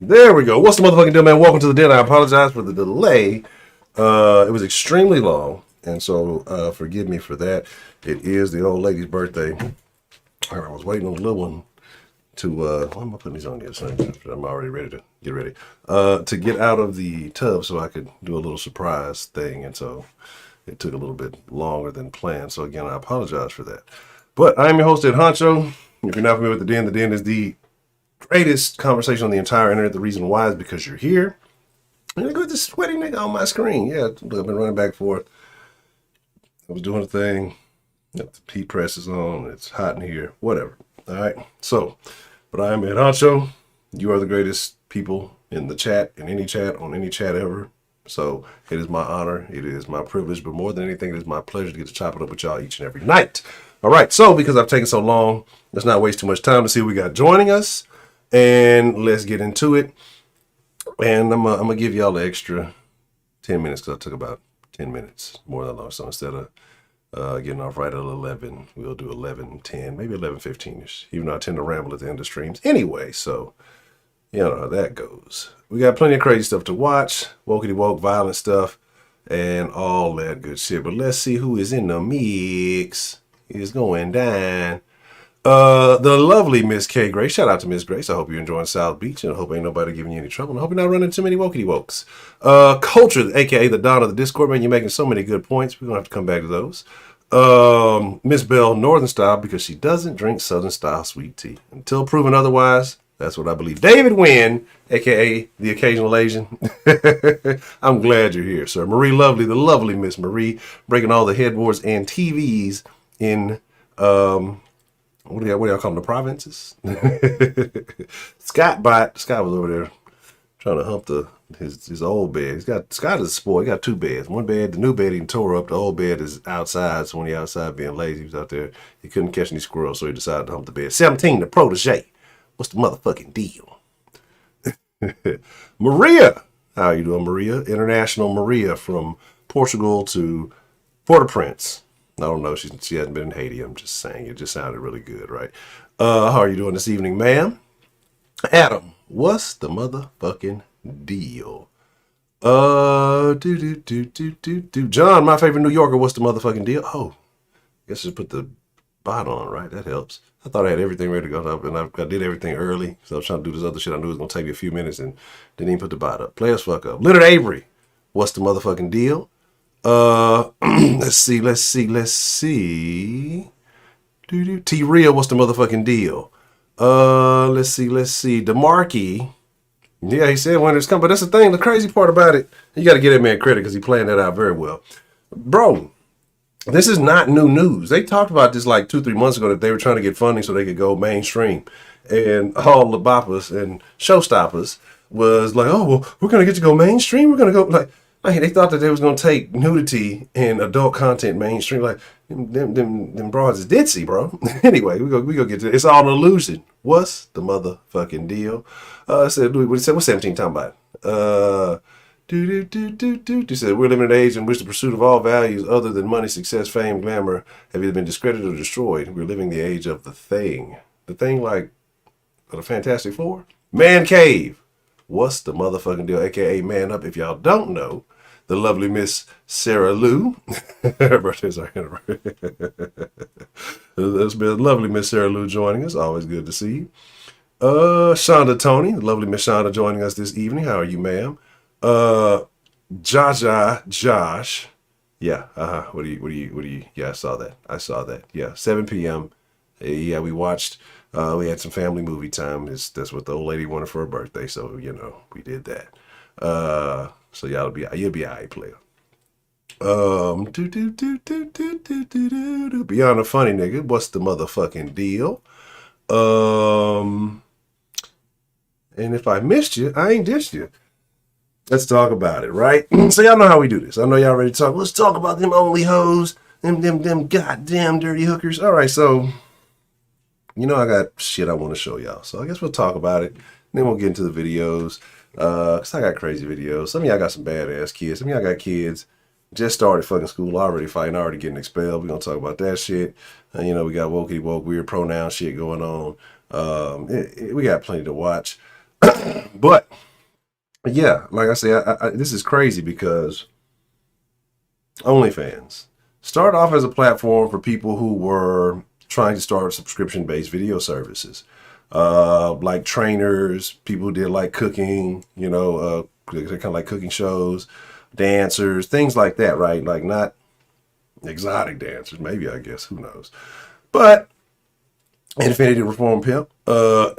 There we go. What's the motherfucking deal, man? Welcome to the den. I apologize for the delay. It was extremely long, and so forgive me for that. It is the old lady's birthday. I was waiting on the little one to, why am I putting these on here? I'm already ready to get ready. To get out of the tub so I could do a little surprise thing, and so it took a little bit longer than planned. So again, I apologize for that. But I am your host at Honcho. If you're not familiar with the den is the greatest conversation on the entire internet. The reason why is because you're here. And look at this sweaty nigga on my screen. Yeah, I've been running back and forth. I was doing a thing. The heat press is on. It's hot in here. Whatever. All right. So, but I am at Honcho. You are the greatest people in the chat, in any chat, on any chat ever. So it is my honor. It is my privilege. But more than anything, it is my pleasure to get to chop it up with y'all each and every night. All right. So because I've taken so long, let's not waste too much time to see who we got joining us. And let's get into it. And I'm gonna give y'all the extra 10 minutes because I took about 10 minutes more than long. So instead of getting off right at 11, we'll do 11:10, maybe 11:15ish. Even though I tend to ramble at the end of streams anyway. So you know how that goes. We got plenty of crazy stuff to watch, wokey woke, violent stuff, and all that good shit. But let's see who is in the mix. It's going down. The lovely Miss K. Grace. Shout out to Miss Grace. I hope you're enjoying South Beach, and I hope ain't nobody giving you any trouble. And I hope you're not running too many wokey wokes. Culture, aka the Don of the Discord, man. You're making so many good points. We're gonna have to come back to those. Miss Bell, Northern style, because she doesn't drink Southern style sweet tea. Until proven otherwise, that's what I believe. David Wynn, aka the occasional Asian. I'm glad you're here, sir. Marie Lovely, the lovely Miss Marie, breaking all the headboards and TVs in what do y'all call them? The provinces? Scott was over there trying to hump his old bed. Scott is a spoiled. He got two beds. One bed, the new bed he tore up. The old bed is outside. So when he's outside being lazy, he was out there. He couldn't catch any squirrels, so he decided to hump the bed. 17, the protege. What's the motherfucking deal? Maria. How you doing, Maria? International Maria from Portugal to Port-au-Prince. I don't know. She hasn't been in Haiti. I'm just saying. It just sounded really good, right? How are you doing this evening, ma'am? Adam, what's the motherfucking deal? John, my favorite New Yorker, what's the motherfucking deal? Oh, I guess just put the bot on, right? That helps. I thought I had everything ready to go up, and I did everything early. So I was trying to do this other shit I knew it was going to take me a few minutes and didn't even put the bot up. Play us fuck up. Leonard Avery, what's the motherfucking deal? Let's see. T-Ria, what's the motherfucking deal? Let's see. DeMarkey. Yeah, he said when it's come, but that's the thing. The crazy part about it, you got to give that man credit because he planned that out very well. Bro, this is not new news. They talked about this like 2-3 months ago that they were trying to get funding so they could go mainstream. And all the boppers and showstoppers was like, oh, well, we're going to get to go mainstream. We're going to go like, they thought that they was gonna take nudity and adult content mainstream. Like them broads is ditzy, bro. Anyway, we go get to it. It's all an illusion. What's the motherfucking deal? Said what he said. What's 17 talking about? He said we're living in an age in which the pursuit of all values other than money, success, fame, glamour have either been discredited or destroyed. We're living the age of the thing. The thing like the Fantastic Four? Man cave. What's the motherfucking deal? AKA Man Up. If y'all don't know, the lovely Miss Sarah Lou. Her birthday's our anniversary. There's been lovely Miss Sarah Lou joining us. Always good to see you. Shonda Tony, the lovely Miss Shonda joining us this evening. How are you, ma'am? Jaja Josh. Yeah, What do you? Yeah, I saw that. Yeah, 7 p.m. Yeah, we watched. We had some family movie time. That's what the old lady wanted for her birthday. So we did that. So you'll be alright, player. Beyond the funny nigga, what's the motherfucking deal? And if I missed you, I ain't dissed you. Let's talk about it, right? So y'all know how we do this. I know y'all ready to talk. Let's talk about them only hoes, them goddamn dirty hookers. All right, so I got shit I want to show y'all. So I guess we'll talk about it. And then we'll get into the videos. Cause I got crazy videos. Some of y'all got some badass kids. Some of y'all got kids just started fucking school, already fighting, already getting expelled. We're gonna talk about that shit. We got wokey woke, weird pronoun shit going on. We got plenty to watch. But yeah, like I say, this is crazy because OnlyFans started off as a platform for people who were trying to start subscription-based video services, like trainers, people who did like cooking, kind of like cooking shows, dancers, things like that, right? Like not exotic dancers, maybe, I guess, who knows? But Infinity Reform Pimp, but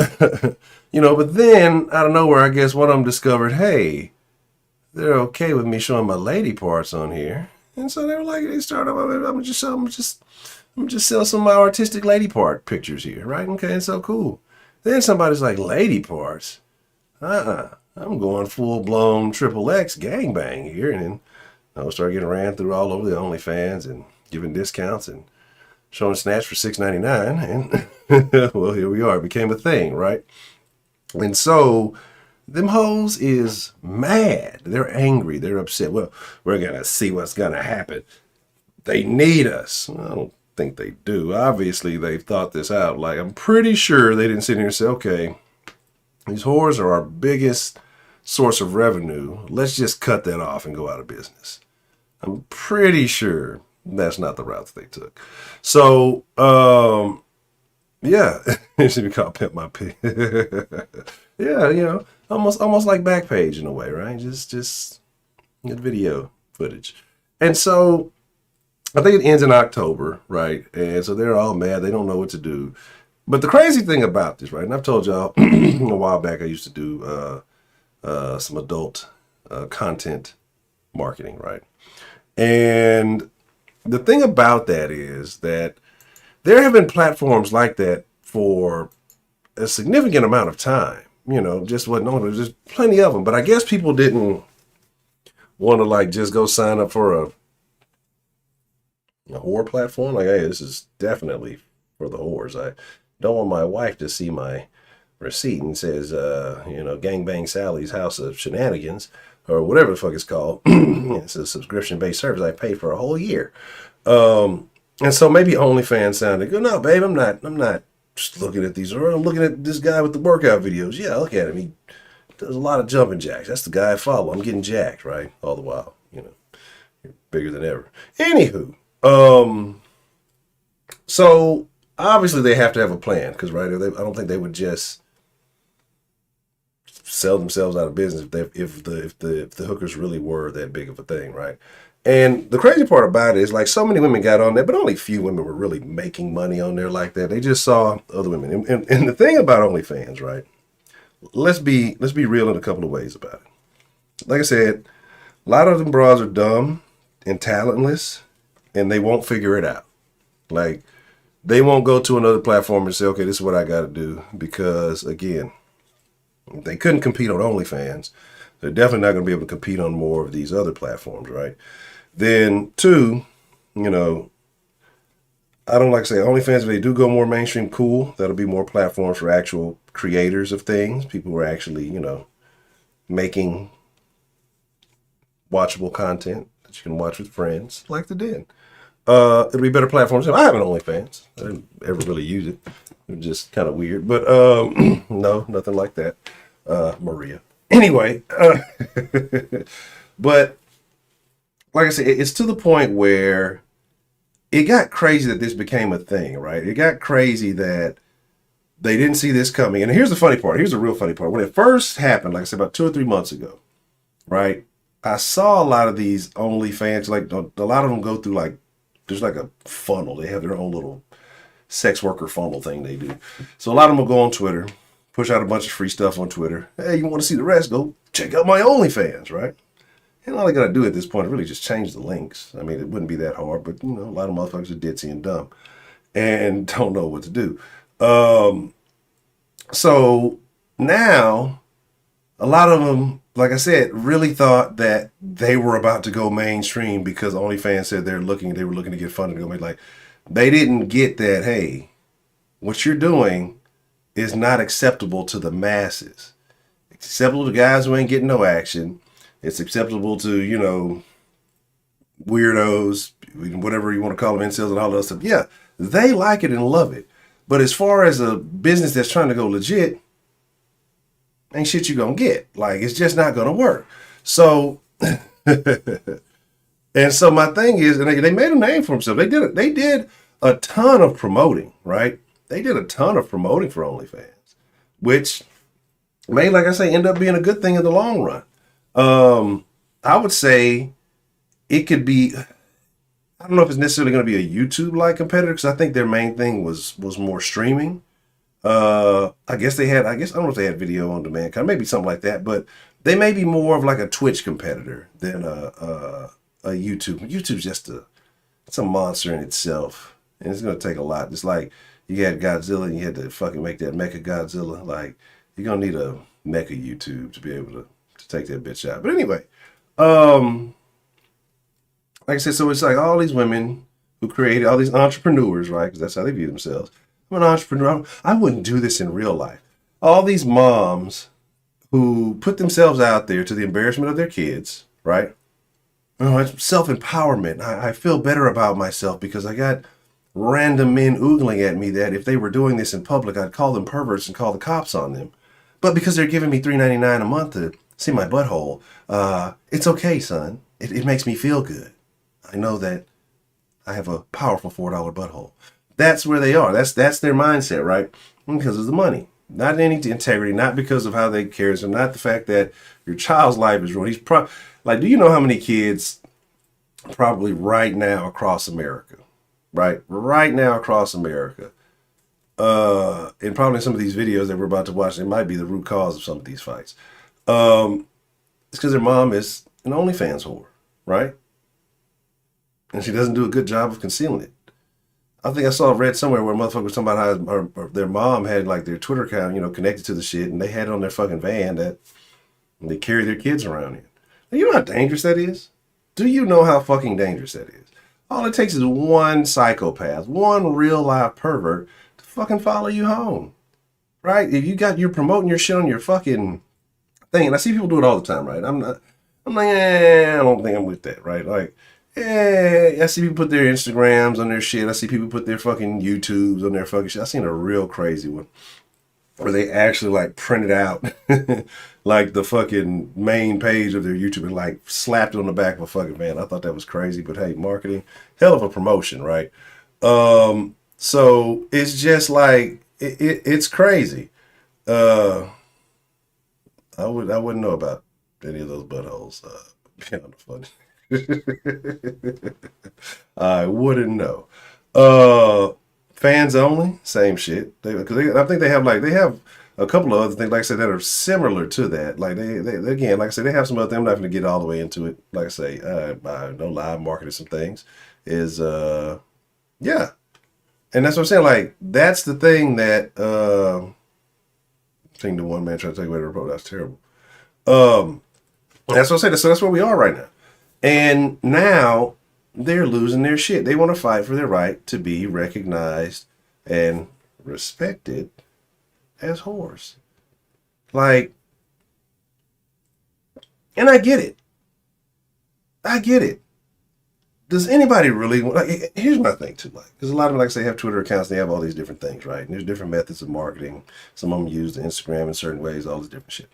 then out of nowhere, I guess one of them discovered, hey, they're okay with me showing my lady parts on here. And so they were like, they started, I'm just sell some of my artistic lady part pictures here, right? Okay, and so cool. Then somebody's like, lady parts? I'm going full-blown XXX gangbang here. And then I'll start getting ran through all over the OnlyFans and giving discounts and showing snatch for $6.99. And well, here we are. It became a thing, right? And so them hoes is mad. They're angry. They're upset. Well, we're going to see what's going to happen. They need us. I don't think they do. Obviously, they've thought this out. Like, I'm pretty sure they didn't sit here and say, okay, these whores are our biggest source of revenue. Let's just cut that off and go out of business. I'm pretty sure that's not the route that they took. So, yeah, it should be called Pimp My Pig. Yeah, almost like Backpage in a way, right? Just good video footage. And so I think it ends in October, right? And so they're all mad. They don't know what to do. But the crazy thing about this, right? And I've told y'all a while back, I used to do some adult content marketing, right? And the thing about that is that there have been platforms like that for a significant amount of time. Just wasn't on. There's plenty of them, but I guess people didn't want to like just go sign up for a whore platform. Like, hey, this is definitely for the whores. I don't want my wife to see my receipt and says, Gangbang Sally's House of Shenanigans or whatever the fuck it's called. It's a subscription-based service I paid for a whole year. And so maybe OnlyFans sounded good. No, babe, I'm not just looking at these. Or I'm looking at this guy with the workout videos. Yeah, look at him. He does a lot of jumping jacks. That's the guy I follow. I'm getting jacked, right? All the while, you're bigger than ever. Anywho, so obviously they have to have a plan because, right, I don't think they would just sell themselves out of business if the hookers really were that big of a thing, right? And the crazy part about it is, like, so many women got on there, but only few women were really making money on there like that. They just saw other women. And the thing about OnlyFans, right? Let's be real in a couple of ways about it. Like I said, a lot of them bras are dumb and talentless, and they won't figure it out. Like, they won't go to another platform and say, okay, this is what I got to do. Because, again, they couldn't compete on OnlyFans. They're definitely not going to be able to compete on more of these other platforms, right? Then, two, I don't like to say OnlyFans, if they do go more mainstream, cool. That'll be more platforms for actual creators of things. People who are actually, making watchable content that you can watch with friends, like the Den. It'll be better platforms. I have an OnlyFans. I didn't ever really use it. It was just kind of weird. But no, nothing like that. Maria. Anyway, but like I said, it's to the point where it got crazy that this became a thing, right? It got crazy that they didn't see this coming. And here's the funny part. Here's the real funny part. When it first happened, like I said, about 2 or 3 months ago, right? I saw a lot of these OnlyFans, like a lot of them go through like, there's like a funnel. They have their own little sex worker funnel thing they do. So a lot of them will go on Twitter, push out a bunch of free stuff on Twitter. Hey, you want to see the rest? Go check out my OnlyFans, right? And all they got to do at this point is really just change the links. I mean, it wouldn't be that hard, but, a lot of motherfuckers are ditzy and dumb and don't know what to do. So now a lot of them, like I said, really thought that they were about to go mainstream because OnlyFans said they were looking to get funded. Like, they didn't get that, hey, what you're doing is not acceptable to the masses. It's acceptable to guys who ain't getting no action. It's acceptable to, weirdos, whatever you want to call them, incels and all that stuff. Yeah, they like it and love it. But as far as a business that's trying to go legit, ain't shit you gonna get. Like, it's just not gonna work. So, and so my thing is, and they made a name for themselves. They did a ton of promoting, right? They did a ton of promoting for OnlyFans, which may, like I say, end up being a good thing in the long run. I would say it could be, I don't know if it's necessarily going to be a YouTube-like competitor, because I think their main thing was more streaming. I guess I don't know if they had video on demand, kind of maybe something like that, but they may be more of like a Twitch competitor than a YouTube. YouTube's just it's a monster in itself, and it's going to take a lot. It's like you had Godzilla and you had to fucking make that Mecha Godzilla. Like, you're going to need a Mecha YouTube to be able to take that bitch out. But anyway, like I said, so it's like all these women who created, all these entrepreneurs, right? Because that's how they view themselves. I'm an entrepreneur. I wouldn't do this in real life. All these moms who put themselves out there to the embarrassment of their kids, right? Oh, it's self-empowerment. I feel better about myself because I got random men oogling at me that if they were doing this in public, I'd call them perverts and call the cops on them. But because they're giving me $3.99 a month to see my butthole, it's okay, son. It makes me feel good. I know that I have a powerful $4 butthole. That's where they are. That's their mindset, right? Because of the money. Not any integrity, not because of how they care, so not the fact that your child's life is ruined. Like, do you know how many kids probably right now across America, right? Right now across America, and probably some of these videos that we're about to watch, it might be the root cause of some of these fights. It's because their mom is an OnlyFans whore, right? And she doesn't do a good job of concealing it. I think I read somewhere where motherfuckers was talking about how their mom had like their Twitter account, connected to the shit, and they had it on their fucking van that they carry their kids around in. Now, you know how dangerous that is? Do you know how fucking dangerous that is? All it takes is one psychopath, one real life pervert to fucking follow you home, right? If you're promoting your shit on your fucking thing, and I see people do it all the time, right? I'm like, I don't think I'm with that, right? Like, I see people put their Instagrams on their shit. I see people put their fucking YouTubes on their fucking shit. I seen a real crazy one where they actually like printed out like the fucking main page of their YouTube and like slapped it on the back of a fucking van. I thought that was crazy, but hey, marketing, hell of a promotion, right? So it's just like it's crazy. I wouldn't know about any of those buttholes. Beyond the funny. I wouldn't know. Fans only, same shit. I think they have a couple of other things, like I said, that are similar to that. Like they again, like I said, they have some other things. I'm not going to get all the way into it. Like I say, no lie, marketed some things. Yeah, and that's what I'm saying. Like that's the thing that seeing the one man trying to take away the report. That's terrible. That's what I'm saying. So that's where we are right now. And now they're losing their shit. They want to fight for their right to be recognized and respected as whores. Like, and I get it. Does anybody really, like, here's my thing too, like, because a lot of them, like I say, have Twitter accounts, they have all these different things, right? And there's different methods of marketing. Some of them use Instagram in certain ways, all this different shit.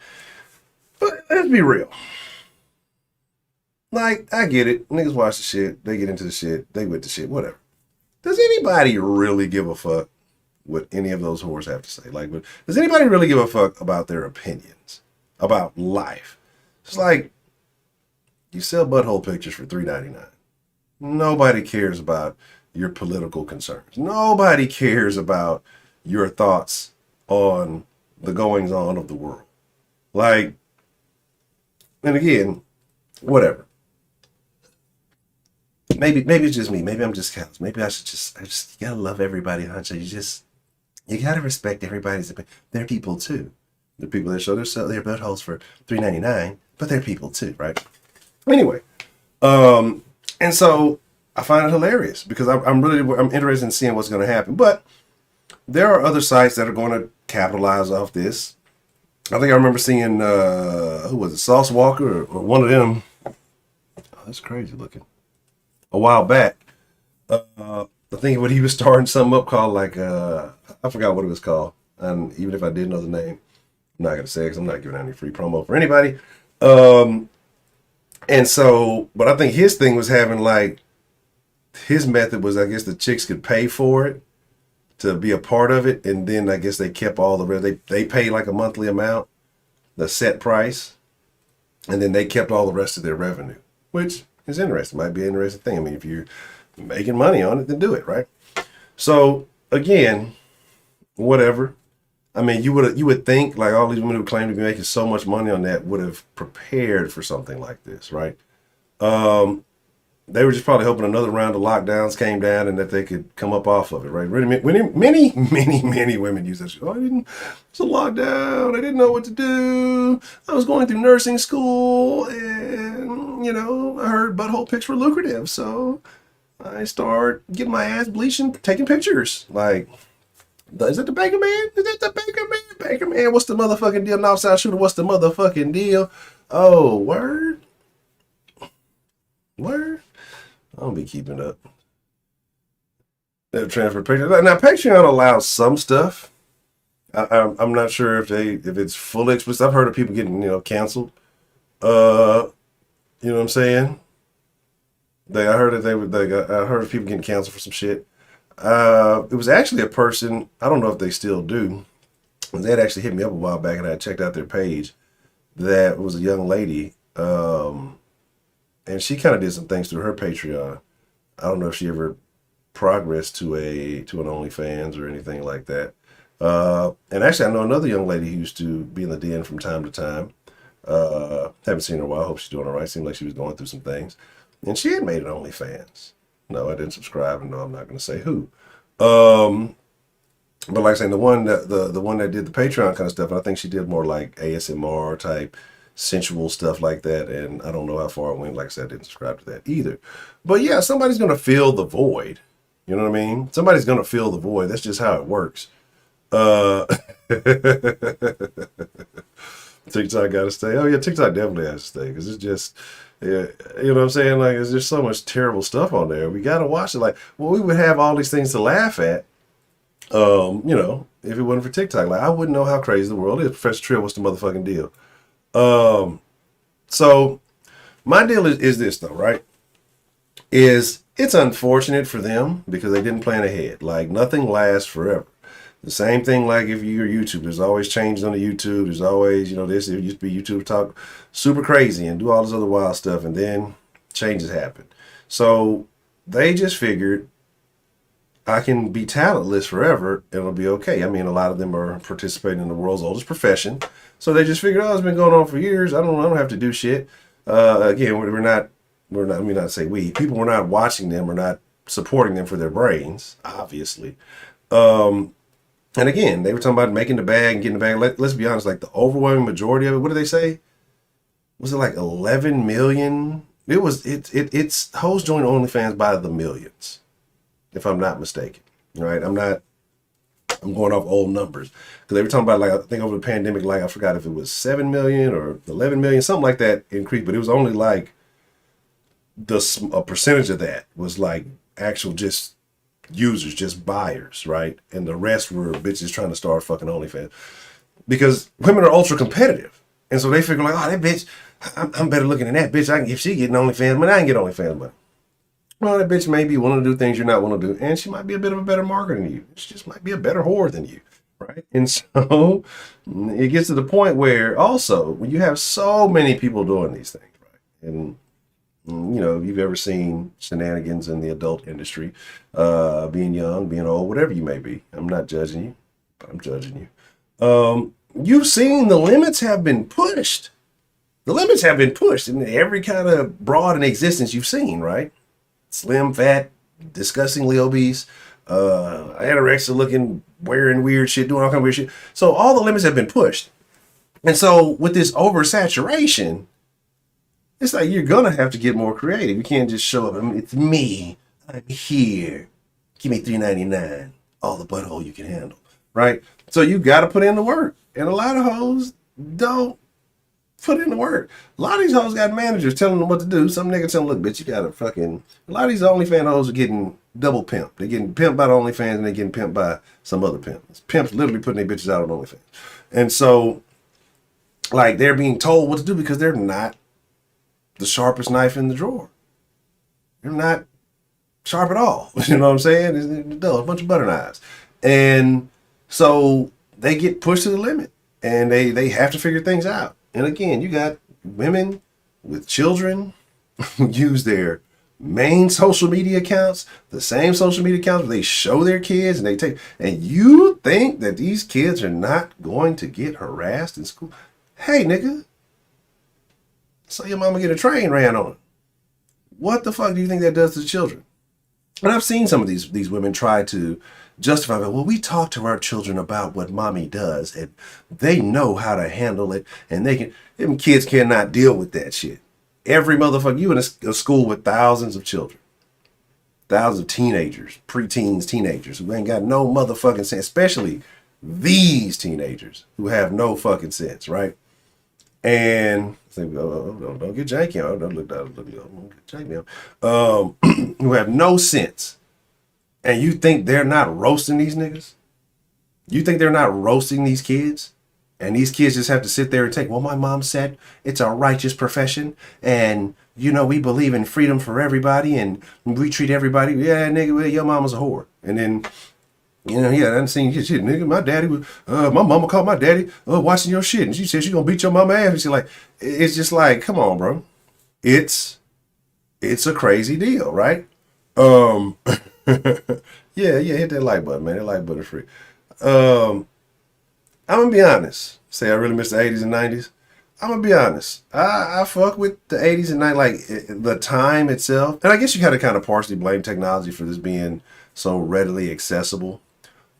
But let's be real. Like, I get it. Niggas watch the shit. They get into the shit. They with the shit. Whatever. Does anybody really give a fuck what any of those whores have to say? Like, does anybody really give a fuck about their opinions? About life? It's like, you sell butthole pictures for $3.99. Nobody cares about your political concerns. Nobody cares about your thoughts on the goings on of the world. Like, and again, whatever. Maybe it's just me. Maybe I'm just callous. Maybe I just you gotta love everybody, Honcho. You gotta respect everybody's opinion. They're people too. They're people that show their buttholes for $3.99, but they're people too, right? Anyway, and so I find it hilarious because I'm interested in seeing what's going to happen. But there are other sites that are going to capitalize off this. I think I remember seeing who was it, Sauce Walker or one of them. Oh, that's crazy looking. A while back, I think when he was starting something up called like I forgot what it was called, and even if I did know the name, I'm not gonna say because I'm not giving out any free promo for anybody. And so, but I think his thing was having like his method was, I guess the chicks could pay for it to be a part of it, and then I guess they kept all the rest. They pay like a monthly amount, the set price, and then they kept all the rest of their revenue, which is interesting. Might be an interesting thing. I mean, if you're making money on it, then do it, right? So again, whatever. I mean, you would think like all these women who claim to be making so much money on that would have prepared for something like this, right? They were just probably hoping another round of lockdowns came down and that they could come up off of it, right? Many women use that. Oh, it's a lockdown. I didn't know what to do. I was going through nursing school and, I heard butthole pics were lucrative. So I start getting my ass bleached and taking pictures. Like, is that the Baker Man? Is that the Baker Man? Baker Man, what's the motherfucking deal? Northside Shooter, what's the motherfucking deal? Oh, word? Word? I don't be keeping up. Transfer Patreon. Now Patreon allows some stuff. I'm not sure if it's fully explicit. I've heard of people getting canceled. You know what I'm saying? I heard of people getting canceled for some shit. It was actually a person. I don't know if they still do. They had actually hit me up a while back, and I had checked out their page. That was a young lady. And she kind of did some things through her Patreon. I don't know if she ever progressed to an OnlyFans or anything like that. And actually, I know another young lady who used to be in the den from time to time. Haven't seen her in a while. Hope she's doing all right. Seemed like she was going through some things. And she had made an OnlyFans. No, I didn't subscribe, and no, I'm not going to say who. But like I said, the one that did the Patreon kind of stuff, I think she did more like ASMR type sensual stuff like that, and I don't know how far it went. Like I said, I didn't subscribe to that either. But yeah, somebody's gonna fill the void. You know what I mean? Somebody's gonna fill the void. That's just how it works. TikTok gotta stay. Oh yeah, TikTok definitely has to stay because it's just, yeah, you know what I'm saying? Like, there's just so much terrible stuff on there. We gotta watch it. Like, well, we would have all these things to laugh at. If it wasn't for TikTok, like I wouldn't know how crazy the world is. Professor Trill, what's the motherfucking deal? So my deal is this though, right? It's unfortunate for them because they didn't plan ahead. Like nothing lasts forever. The same thing like if you're YouTube, there's always changes on the YouTube. There's always, this, it used to be YouTube talk super crazy and do all this other wild stuff. And then changes happen. So they just figured I can be talentless forever and it'll be okay. I mean, a lot of them are participating in the world's oldest profession. So they just figured, it's been going on for years. I don't have to do shit. Again, people were not watching them or not supporting them for their brains, obviously. And again, they were talking about making the bag and getting the bag. Let's be honest, like the overwhelming majority of it, what did they say? Was it like 11 million? It's hoes join OnlyFans by the millions, if I'm not mistaken, right? I'm going off old numbers because they were talking about, like, I think over the pandemic, like I forgot if it was 7 million or 11 million, something like that increased, but it was only like a percentage of that was like actual just users, just buyers, right? And the rest were bitches trying to start fucking OnlyFans because women are ultra competitive. And so they figure like, that bitch, I'm better looking than that bitch. If she getting OnlyFans money, I can get OnlyFans money. Well, that bitch may be willing to do things you're not willing to do, and she might be a bit of a better marketer than you. She just might be a better whore than you, right? And so it gets to the point where also when you have so many people doing these things, right? And if you've ever seen shenanigans in the adult industry, being young, being old, whatever you may be. I'm not judging you, but I'm judging you. You've seen the limits have been pushed. The limits have been pushed in every kind of broad in existence you've seen, right? Slim, fat, disgustingly obese, anorexic looking, wearing weird shit, doing all kind of weird shit. So all the limits have been pushed. And so with this oversaturation, it's like you're going to have to get more creative. You can't just show up. It's me. I'm here. Give me $3.99. All the butthole you can handle. Right? So you got to put in the work. And a lot of hoes don't put in the work. A lot of these hoes got managers telling them what to do. Some nigga tell them, look, bitch, you got to fucking... A lot of these OnlyFans hoes are getting double pimped. They're getting pimped by the OnlyFans and they're getting pimped by some other pimp. Pimps literally putting their bitches out on OnlyFans. And so Like they're being told what to do because they're not the sharpest knife in the drawer. They're not sharp at all. You know what I'm saying? It's a bunch of butter knives. And so they get pushed to the limit and they have to figure things out. And again, you got women with children who use their main social media accounts, the same social media accounts where they show their kids and they take, and you think that these kids are not going to get harassed in school? Hey, nigga, so your mama get a train ran on her. What the fuck do you think that does to the children? And I've seen some of these women try to justify it. Well, we talk to our children about what mommy does, and they know how to handle it, and them kids cannot deal with that shit. Every motherfucker, you in a school with thousands of children, thousands of teenagers, preteens, teenagers who ain't got no motherfucking sense, especially these teenagers who have no fucking sense, right? And don't get janky on. Don't get janky on. Who have no sense. And you think they're not roasting these niggas? You think they're not roasting these kids? And these kids just have to sit there and take, well, my mom said it's a righteous profession. And, we believe in freedom for everybody. And we treat everybody. Yeah, nigga, well, your mama's a whore. And then, I done seen shit, nigga. My daddy was, my mama called my daddy watching your shit. And she said she gonna beat your mama ass. And she like, it's just like, come on, bro. It's a crazy deal, right? Yeah, hit that like button, man. That like button is free. I'm gonna be honest. Say I really miss the 80s and 90s. I'm gonna be honest. I fuck with the 80s and 90s, like the time itself. And I guess you gotta kind of partially blame technology for this being so readily accessible.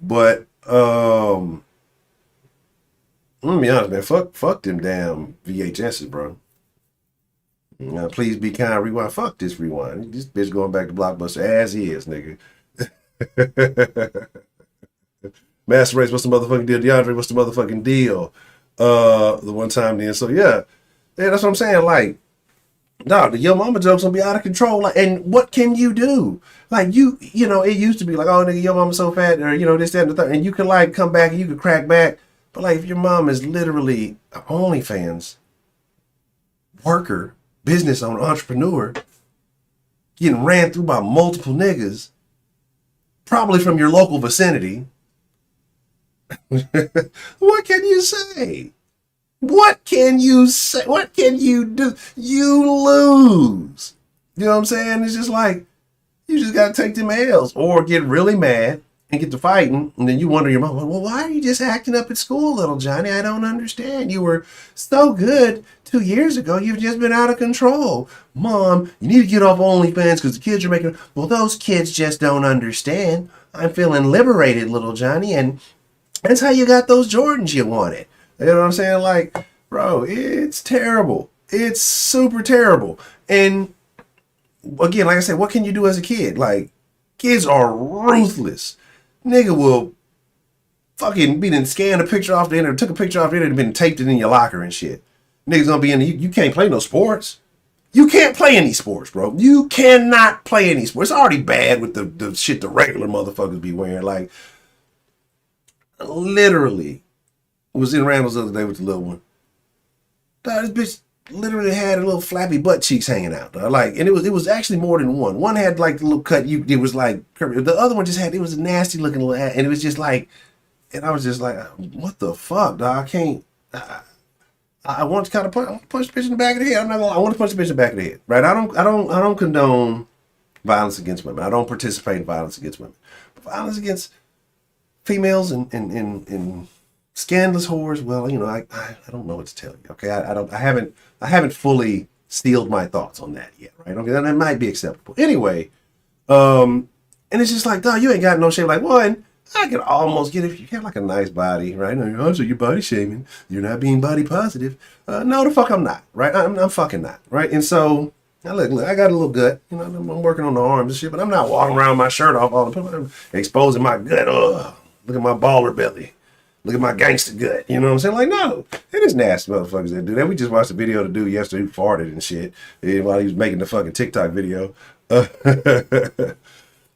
But I'm gonna be honest, man. Fuck them damn VHSs, bro. Please be kind, rewind. Fuck this rewind. This bitch going back to Blockbuster as is, nigga. Master Race, what's the motherfucking deal? DeAndre, what's the motherfucking deal? The one time then. So yeah, that's what I'm saying. Like, dog, the Yo Mama jokes gonna be out of control. Like, and what can you do? Like, it used to be like, oh, nigga, your mama's so fat, or this, that, and the third, and you can like come back and you can crack back. But like, if your mom is literally an OnlyFans worker, business owner, entrepreneur, getting ran through by multiple niggas, probably from your local vicinity, what can you say? What can you say? What can you do? You lose. You know what I'm saying? It's just like, you just got to take them L's or get really mad and get to fighting. And then you wonder your mom, well, why are you just acting up at school, little Johnny? I don't understand. You were so good 2 years ago. You've just been out of control. Mom, you need to get off OnlyFans because the kids are making, well, those kids just don't understand. I'm feeling liberated, little Johnny. And that's how you got those Jordans you wanted. You know what I'm saying? Like, bro, it's terrible. It's super terrible. And again, like I said, what can you do as a kid? Like, kids are ruthless. Nigga will fucking be done scanned a picture off the internet, took a picture off the internet and been taped it in your locker and shit. Niggas gonna be in you can't play no sports. You can't play any sports, bro. You cannot play any sports. It's already bad with the shit the regular motherfuckers be wearing. Like, literally, was in Randall's the other day with the little one. Dog, this bitch literally had a little flappy butt cheeks hanging out. Dog. Like, and it was actually more than one. One had like the little cut. It was like the other one just had, it was a nasty looking little ass, and it was just like, and I was just like, what the fuck, dog? I can't. I want to kind of punch the bitch in the back of the head. I want to punch the bitch in the back of the head, right? I don't condone violence against women. I don't participate in violence against women. But violence against females and scandalous whores, well, I don't know what to tell you. Okay, I haven't fully sealed my thoughts on that yet, right? Okay, that might be acceptable. Anyway, and it's just like, dog, you ain't got no shame. Like, one, I could almost get it if you got like a nice body, right? Oh, so you're body shaming. You're not being body positive. No, the fuck I'm not, right? I'm fucking not, right? And so, now look, I got a little gut. I'm working on the arms and shit, but I'm not walking around with my shirt off all the time, exposing my gut. Look at my baller belly. Look at my gangster gut. You know what I'm saying? Like, no. It is nasty motherfuckers that do that. We just watched a video of the dude yesterday who farted and shit while he was making the fucking TikTok video.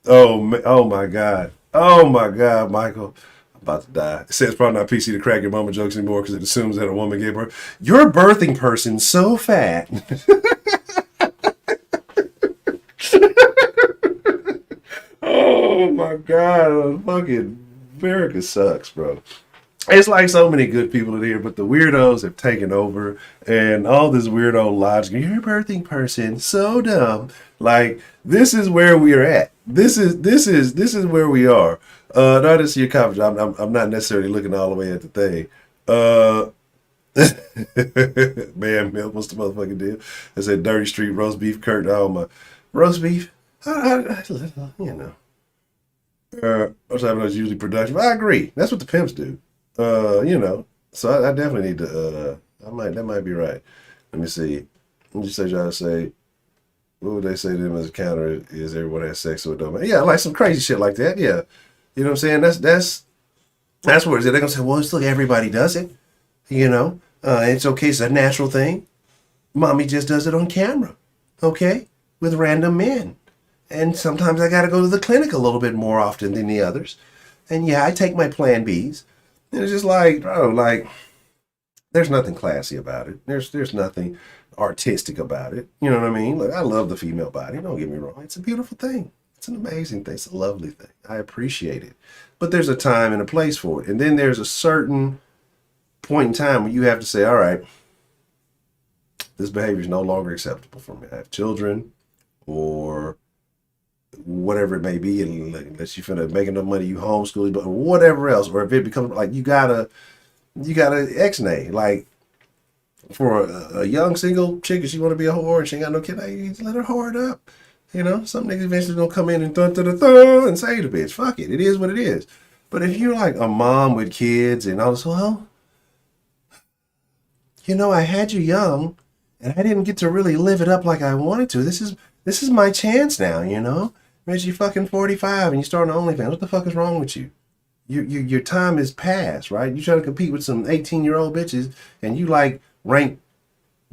Oh my God. Oh my God, Michael. about to die. It says it's probably not PC to crack your mama jokes anymore because it assumes that a woman gave birth. You're a birthing person so fat. Oh my God, fucking America sucks, bro. It's like so many good people in here, but the weirdos have taken over, and all this weirdo logic. You're a birthing person, so dumb. Like this is where we are at. This is where we are. Not to see your comments. I'm not necessarily looking all the way at the thing. Man, milk, what's the motherfucking deal? I said dirty street roast beef curtain. Oh my, roast beef. You know. What's happening is usually production. I agree. That's what the pimps do. You know, so I definitely need to, that might be right. Let me see. Let me say, y'all say, what would they say to them as a counter is everyone has sex with them? Yeah, like some crazy shit like that. Yeah. You know what I'm saying? That's what it is. They're going to say, well, it's look, everybody does it. You know, it's okay. It's a natural thing. Mommy just does it on camera. Okay. With random men. And sometimes I got to go to the clinic a little bit more often than the others. And yeah, I take my Plan Bs. And it's just like, bro, like, there's nothing classy about it. There's nothing artistic about it. You know what I mean? Like, I love the female body. Don't get me wrong. It's a beautiful thing. It's an amazing thing. It's a lovely thing. I appreciate it. But there's a time and a place for it. And then there's a certain point in time where you have to say, all right, this behavior is no longer acceptable for me. I have children or whatever it may be, unless you finna make enough money, you homeschool, but whatever else, or if it becomes like you gotta ex-nay. Like for a young single chick, if she want to be a whore and she ain't got no kid, you let her whore it up. You know, some niggas eventually gonna come in and and say to the bitch, fuck it, it is what it is. But if you're like a mom with kids and all this, well, you know, I had you young and I didn't get to really live it up like I wanted to. This is my chance now, you know? As you fucking 45 and you start an OnlyFans, what the fuck is wrong with you? Your time is past, right? You try to compete with some 18-year-old bitches and you like rank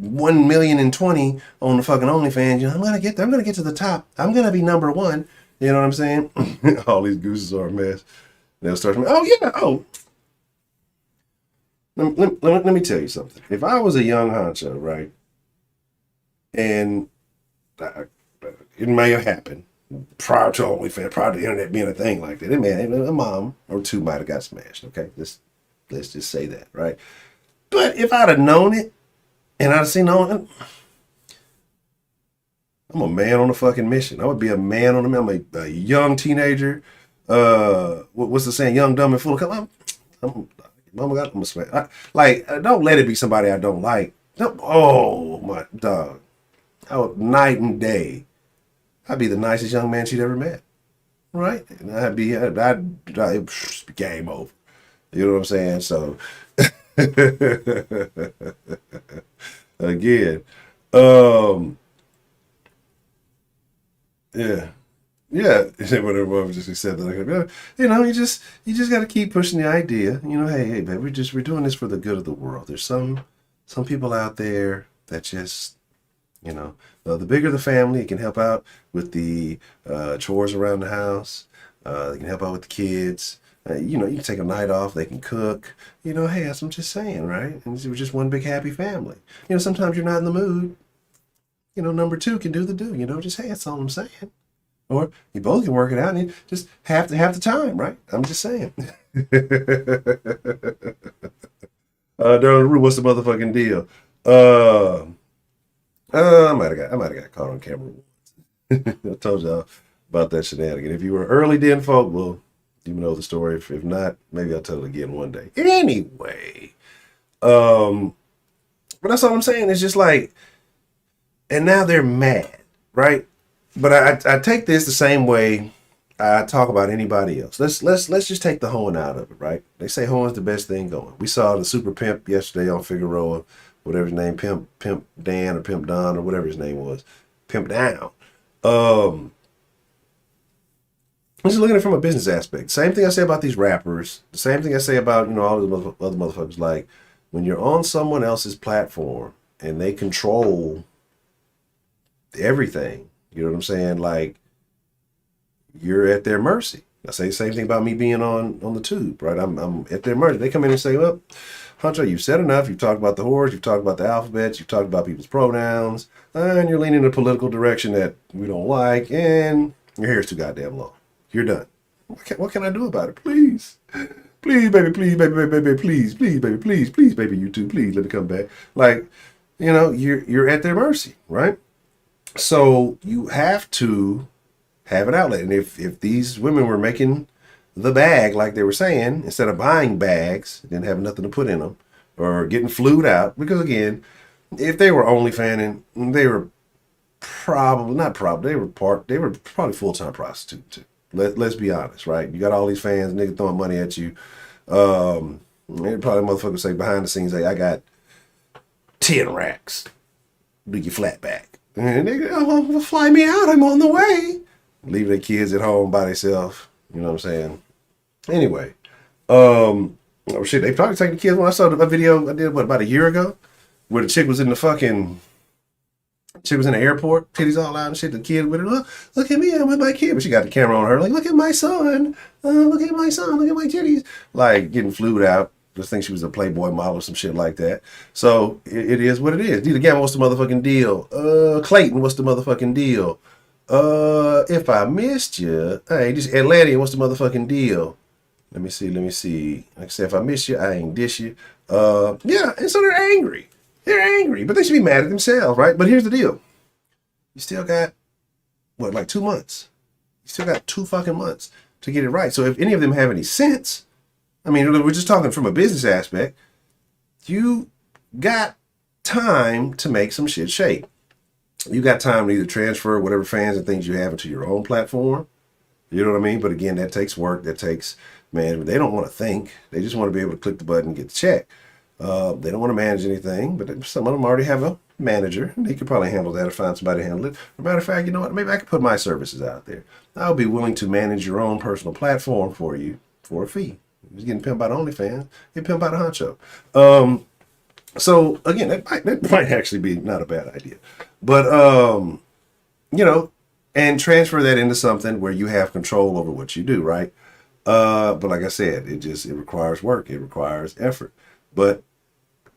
1,020,000 on the fucking OnlyFans. You know, I'm gonna get to the top. I'm gonna be number one. You know what I'm saying? All these gooses are a mess. They'll start. Oh yeah. Oh. Let me tell you something. If I was a young Honcho, right, and it may have happened prior to OnlyFans, prior to the internet being a thing like that. A mom or two might have got smashed. Okay, let's just say that, right? But if I'd have known it and I'd have seen on, I'm a man on a fucking mission. I would be a man on a mission. I'm a young teenager. What's the saying? Young, dumb, and full of. I'm a smash. Don't let it be somebody I don't like. Oh my dog. Night and day. I'd be the nicest young man she'd ever met, right? And I'd be game over. You know what I'm saying? So, again, yeah. Whatever. Just said that. You know, you just got to keep pushing the idea. You know, hey, babe, we're doing this for the good of the world. There's some people out there that just, you know, the bigger the family, it can help out with the chores around the house. They can help out with the kids. You know, you can take a night off. They can cook. You know, hey, that's what I'm just saying, right? And we're just one big happy family. You know, sometimes you're not in the mood. You know, number two can do the do. You know, just hey, that's all I'm saying. Or you both can work it out and you just have the time, right? I'm just saying. Darren, what's the motherfucking deal? I might have got caught on camera once. I told y'all about that shenanigan. If you were early den folk, well, you know the story. If not, maybe I'll tell it again one day. Anyway, but that's all I'm saying. It's just like, and now they're mad, right? But I take this the same way I talk about anybody else. Let's just take the hoeing out of it, right? They say hoeing's the best thing going. We saw the super pimp yesterday on Figueroa, whatever his name, Pimp Dan or Pimp Don or whatever his name was, Pimp Down. I'm just looking at it from a business aspect. Same thing I say about these rappers. The same thing I say about, you know, all the other motherfuckers. Like, when you're on someone else's platform and they control everything, you know what I'm saying? Like, you're at their mercy. I say the same thing about me being on the tube, right? I'm at their mercy. They come in and say, well, Honcho, you've said enough. You've talked about the whores. You've talked about the alphabets. You've talked about people's pronouns. And you're leaning in a political direction that we don't like. And your hair's too goddamn long. You're done. What can I do about it? Please. Please, baby, please, baby, please, baby, please, baby, you too, please, let me come back. Like, you're at their mercy, right? So you have to have an outlet. And if these women were making the bag, like they were saying, instead of buying bags, then having nothing to put in them, or getting flued out, because again, if they were OnlyFanning, they were they were probably full-time prostitute too. Let's be honest, right? You got all these fans, nigga throwing money at you. Probably motherfuckers say behind the scenes, hey, I got 10 racks. Do your flat back. And they go, fly me out, I'm on the way. Leaving their kids at home by themselves. You know what I'm saying? Anyway. Oh shit, they probably taking the kids. When I saw a video I did, about a year ago? Where the chick was in the airport, titties all out and shit. The kid with her, look at me, I'm with my kid. But she got the camera on her, like, look at my son. Look at my son, look at my titties. Like, getting flued out. Just think she was a Playboy model or some shit like that. So, it is what it is. Dita Gamma, what's the motherfucking deal? Clayton, what's the motherfucking deal? If I missed you, hey, just Atlantean, what's the motherfucking deal? Let me see. Like I said, if I miss you, I ain't dish you. Yeah, and so they're angry. They're angry, but they should be mad at themselves, right? But here's the deal. You still got, like 2 months? You still got 2 fucking months to get it right. So if any of them have any sense, I mean, we're just talking from a business aspect, you got time to make some shit shake. You got time to either transfer whatever fans and things you have into your own platform. You know what I mean? But again, that takes work. That takes, man, they don't want to think. They just want to be able to click the button and get the check. They don't want to manage anything, but some of them already have a manager. And they could probably handle that or find somebody to handle it. As a matter of fact, you know what? Maybe I could put my services out there. I'll be willing to manage your own personal platform for you for a fee. You're getting pimped by the OnlyFans, get pimped by the Honcho. So again, that might actually be not a bad idea. But and transfer that into something where you have control over what you do, right? But like I said, it requires work, it requires effort. But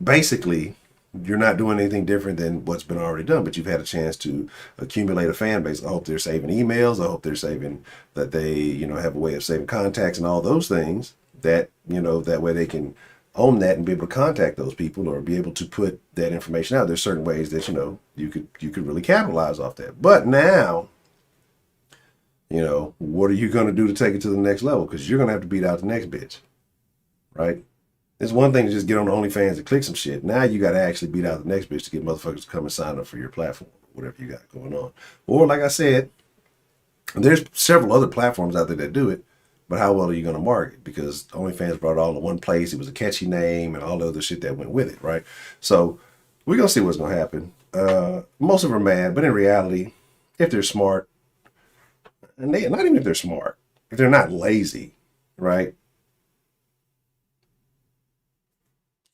basically, you're not doing anything different than what's been already done, but you've had a chance to accumulate a fan base. I hope they're saving emails. I hope they're saving that they, have a way of saving contacts and all those things that, that way they can own that and be able to contact those people or be able to put that information out. There's certain ways that, you could really capitalize off that. But now, what are you going to do to take it to the next level? Because you're going to have to beat out the next bitch, right? It's one thing to just get on the OnlyFans and click some shit. Now you got to actually beat out the next bitch to get motherfuckers to come and sign up for your platform, whatever you got going on. Or like I said, there's several other platforms out there that do it, but how well are you going to market? Because OnlyFans brought it all to one place. It was a catchy name and all the other shit that went with it, right? So we're going to see what's going to happen. Most of them are mad, but in reality, if they're smart, and not even if they're smart, if they're not lazy, right?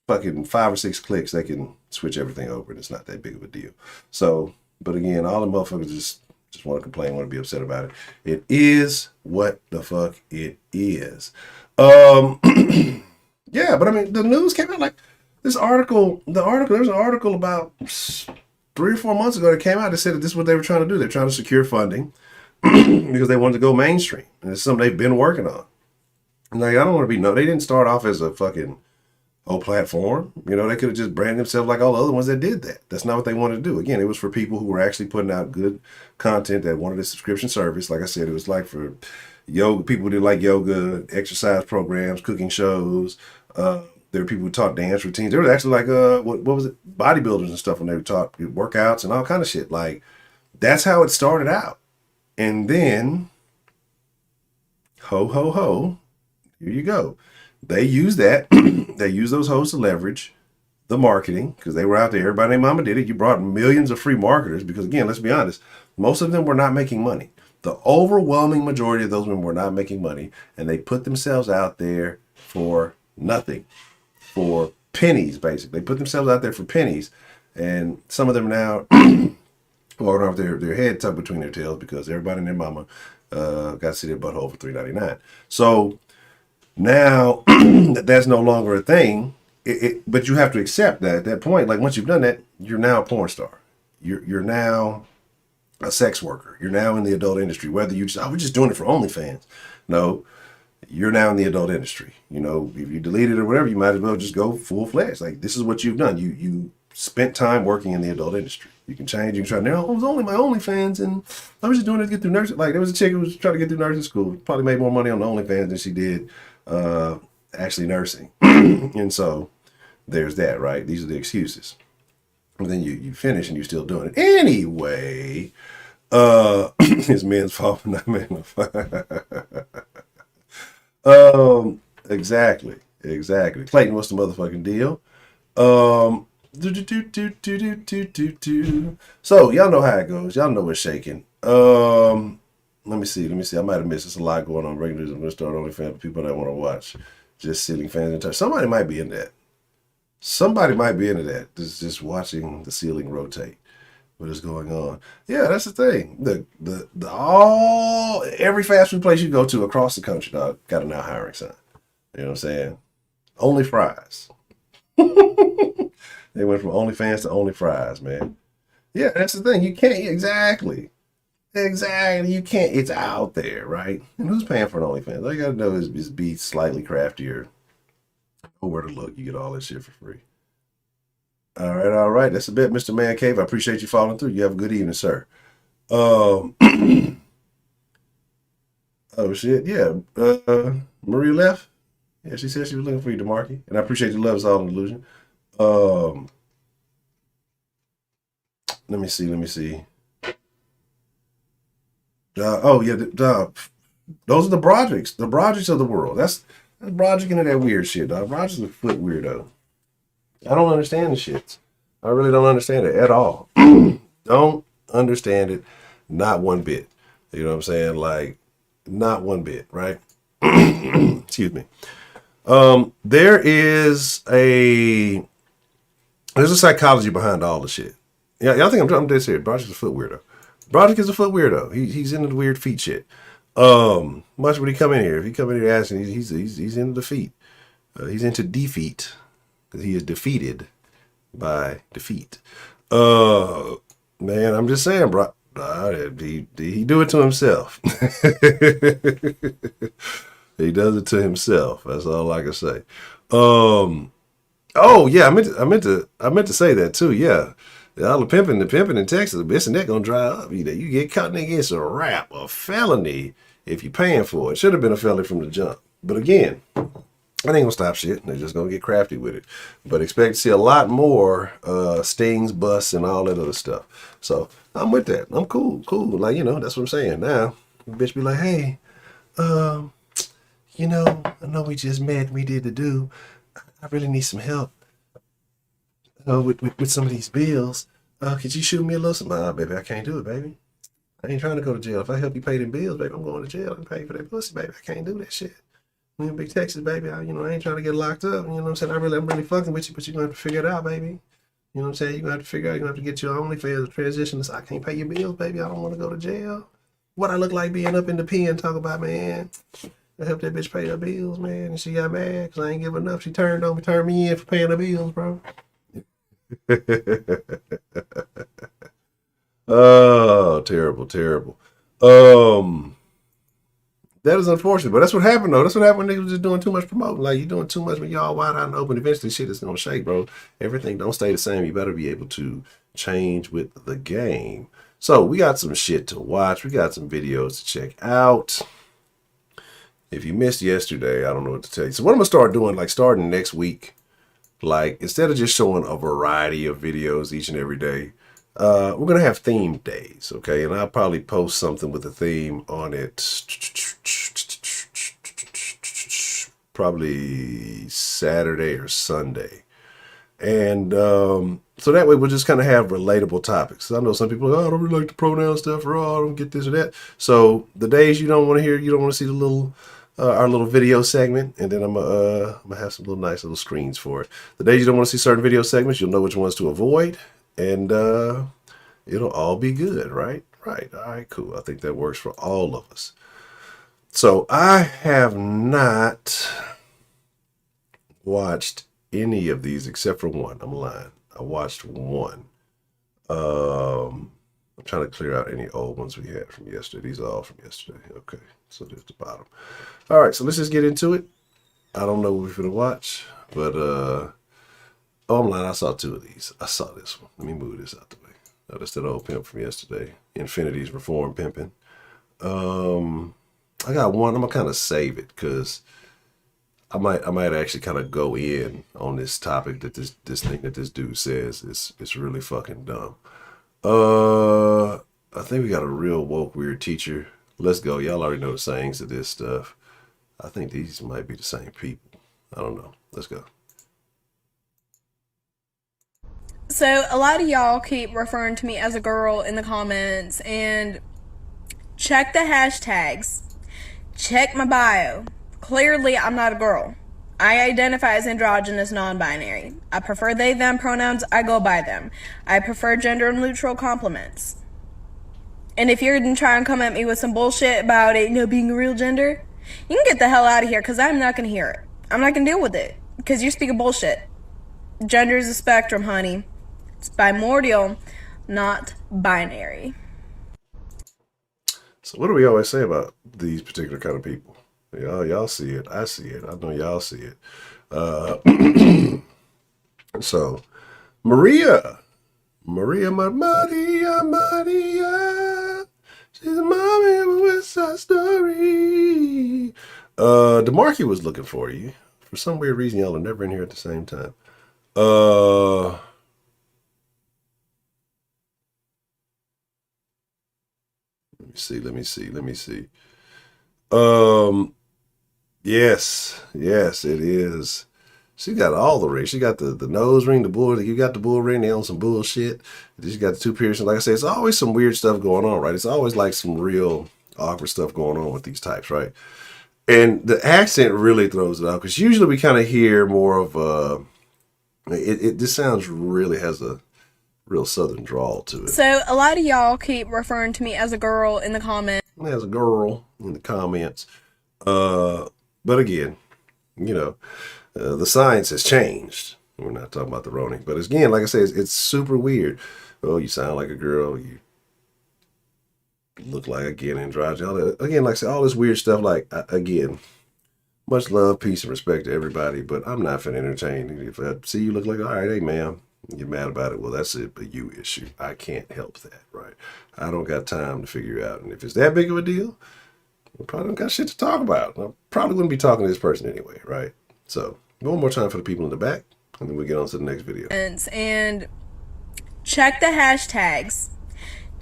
Fucking 5 or 6 clicks, they can switch everything over and it's not that big of a deal. So, but again, all the motherfuckers just want to complain, want to be upset about it. It is what the fuck it is. Yeah, but I mean, the news came out like there's an article about 3 or 4 months ago that came out that said that this is what they were trying to do. They're trying to secure funding because they wanted to go mainstream. And it's something they've been working on. And like, I don't want to be, they didn't start off as a fucking whole platform. They could have just branded themselves like all the other ones that did that. That's not what they wanted to do. Again, it was for people who were actually putting out good content that wanted a subscription service. Like I said, it was like for yoga, people who did like yoga, exercise programs, cooking shows. There were people who taught dance routines. There was actually like, what was it? Bodybuilders and stuff when they were taught workouts and all kind of shit. Like, that's how it started out. And then, ho, here you go. They use that. They use those hoes to leverage the marketing because they were out there. Everybody named Mama did it. You brought millions of free marketers because, again, let's be honest, most of them were not making money. The overwhelming majority of those women were not making money, and they put themselves out there for nothing, for pennies, basically. They put themselves out there for pennies, and some of them now walking off their head tucked between their tails because everybody and their mama got to see their butthole for $3.99. So now that's no longer a thing. But you have to accept that at that point, like once you've done that, you're now a porn star. You're now a sex worker. You're now in the adult industry. Whether you just, we're just doing it for OnlyFans. No, you're now in the adult industry. You know, if you delete it or whatever, you might as well just go full fledged. Like this is what you've done. You spent time working in the adult industry. You can change. You can try. No, it was only my OnlyFans, and I was just doing it to get through nursing. Like there was a chick who was trying to get through nursing school. Probably made more money on the OnlyFans than she did actually nursing. And so there's that, right? These are the excuses. And then you finish and you're still doing it anyway. It's men's fault for not making exactly. Clayton, what's the motherfucking deal? So y'all know how it goes. Y'all know what's shaking. Let me see. I might have missed. There's a lot going on. Regulars, I'm gonna start OnlyFans for people that want to watch. Just ceiling fans in touch. Somebody might be in that. Just watching the ceiling rotate. What is going on? Yeah, that's the thing. Every fast food place you go to across the country, dog, got a now hiring sign. You know what I'm saying? Only fries. They went from OnlyFans to Only Fries, man. Yeah, that's the thing. You can't exactly. You can't. It's out there, right? And who's paying for an OnlyFans? All you gotta know is be slightly craftier. Know where to look. You get all this shit for free. All right. That's a bit, Mr. Man Cave. I appreciate you following through. You have a good evening, sir. Oh shit, yeah. Marie left. Yeah, she said she was looking for you, DeMarcus. And I appreciate your love. It's all an illusion. Let me see. Those are the Brodricks. The Brodricks of the world. That's Broderick into that weird shit, dog. Broderick's a foot weirdo. I don't understand the shits. I really don't understand it at all. Don't understand it, not one bit. You know what I'm saying? Like, not one bit, right? Excuse me. There's a psychology behind all the shit. Yeah, y'all think I'm dead serious. Broderick's a foot weirdo. Broderick is a foot weirdo. He's into the weird feet shit. Much would he come in here? If he come in here asking, he's into the feet. He's into defeat because he is defeated by defeat. Man, I'm just saying, bro. He do it to himself. He does it to himself. That's all I can say. Oh yeah, I meant to say that too. Yeah. All the pimping in Texas, this and that gonna dry up. You get caught, nigga, it's a rap, a felony if you're paying for it. Should have been a felony from the jump. But again, I ain't gonna stop shit. They're just gonna get crafty with it. But expect to see a lot more stings, busts, and all that other stuff. So I'm with that. I'm cool. Like, you know, that's what I'm saying. Now, the bitch be like, hey, you know, I know we just met, we did the do. I really need some help. With some of these bills, could you shoot me a little something? Nah, baby, I can't do it, baby. I ain't trying to go to jail. If I help you pay them bills, baby, I'm going to jail and pay for that pussy, baby. I can't do that shit. We in Big Texas, baby. I ain't trying to get locked up. You know what I'm saying? I'm really fucking with you, but you're going to have to figure it out, baby. You know what I'm saying? You're going to have to figure out. You're going to have to get your OnlyFans transition. I can't pay your bills, baby. I don't want to go to jail. What I look like being up in the pen talk about, man. I helped that bitch pay her bills, man. And she got mad because I ain't give enough. She turned me in for paying her bills, bro. Oh, terrible. That is unfortunate, but that's what happened though. That's what happened when niggas was just doing too much promoting. Like, you doing too much when y'all wide out and open. Eventually shit is gonna shake, bro. Everything don't stay the same. You better be able to change with the game. So we got some shit to watch. We got some videos to check out. If you missed yesterday, I don't know what to tell you. So what I'm gonna start doing, like starting next week, like instead of just showing a variety of videos each and every day, we're going to have theme days, okay? And I'll probably post something with a theme on it probably Saturday or Sunday. And so that way we'll just kind of have relatable topics. I know some people, I don't really like the pronoun stuff, or I don't get this or that. So the days you don't want to hear, you don't want to see the little our little video segment, and then I'm gonna have some nice little screens for it. The days you don't want to see certain video segments, you'll know which ones to avoid, and it'll all be good, right? Right. All right, cool. I think that works for all of us. So I have not watched any of these except for one. I'm lying. I watched one. I'm trying to clear out any old ones we had from yesterday. These are all from yesterday. Okay, so there's the bottom. All right, so let's just get into it. I don't know what we're gonna watch, but oh, I'm lying. I saw two of these. I saw this one. Let me move this out the way. That's that old pimp from yesterday. Infinity's Reform Pimping. I got one. I'm gonna kind of save it because I might actually kind of go in on this topic that this thing that this dude says is really fucking dumb. I think we got a real woke weird teacher. Let's go. Y'all already know the sayings of this stuff. I think these might be the same people. I don't know. Let's go. So a lot of y'all keep referring to me as a girl in the comments, and check the hashtags. Check my bio. Clearly, I'm not a girl. I identify as androgynous non-binary. I prefer they, them pronouns. I go by them. I prefer gender-neutral compliments. And if you're going to try and come at me with some bullshit about it, being a real gender, you can get the hell out of here because I'm not going to hear it. I'm not going to deal with it because you're speaking bullshit. Gender is a spectrum, honey. It's primordial, not binary. So what do we always say about these particular kind of people? Y'all see it. I see it. I know y'all see it. So Maria, she's a mommy of a West Side Story. DeMarcy was looking for you. For some weird reason, y'all are never in here at the same time. Let me see. Yes, it is. She got all the rings. She got the nose ring, the bull. You got the bull ring. They on some bullshit. She got the two piercings. Like I said, it's always some weird stuff going on, right? It's always like some real awkward stuff going on with these types, right? And the accent really throws it out because usually we kind of hear more of this sounds really has a real southern drawl to it. So a lot of y'all keep referring to me as a girl in the comments. As a girl in the comments. But again, the science has changed. We're not talking about the Roni. But again, like I said, it's super weird. Oh, you sound like a girl. You look like, again, androgynous. Again, like I said, all this weird stuff. Like, again, much love, peace, and respect to everybody. But I'm not finna entertain. If I see you look like, all right, hey, ma'am, get mad about it. Well, that's a you issue. I can't help that, right? I don't got time to figure it out. And if it's that big of a deal, we probably don't got shit to talk about. I probably wouldn't be talking to this person anyway, right? So, one more time for the people in the back, and then we get on to the next video. And check the hashtags.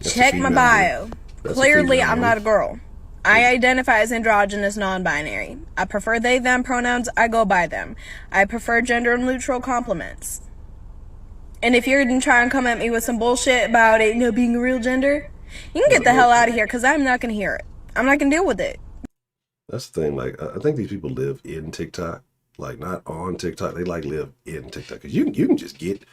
Check my bio. Clearly, I'm not a girl. I identify as androgynous non-binary. I prefer they, them pronouns. I go by them. I prefer gender-neutral compliments. And if you're going to try and come at me with some bullshit about it, being a real gender, you can get the hell out of here because I'm not going to hear it. I'm not going to deal with it. That's the thing. Like, I think these people live in TikTok. Like, not on TikTok. They, like, live in TikTok. Because you can just get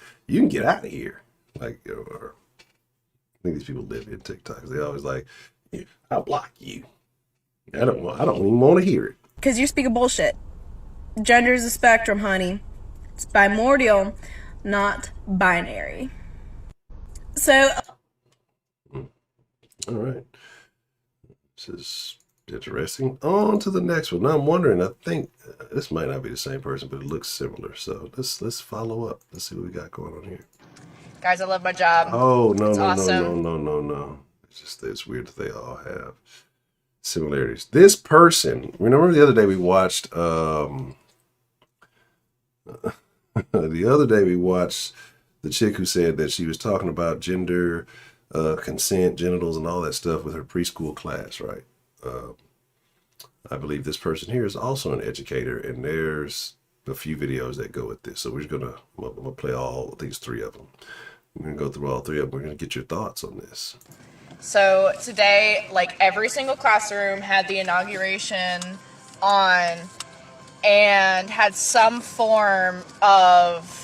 out of here. Like, or I think these people live in TikTok. They always like, I'll block you. I don't even want to hear it. Because you're speaking bullshit. Gender is a spectrum, honey. It's primordial, not binary. So... All right. This is interesting. On to the next one. Now I'm wondering, I think this might not be the same person, but it looks similar. So let's follow up. Let's see what we got going on here. Guys, I love my job. Oh, no, it's no, awesome. no. It's weird that they all have similarities. This person, remember the other day we watched the chick who said that she was talking about gender, consent, genitals, and all that stuff with her preschool class, right? I believe this person here is also an educator, and there's a few videos that go with this. So I'm gonna play all these three of them. We're gonna go through all three of them. We're gonna get your thoughts on this. So today, like every single classroom had the inauguration on and had some form of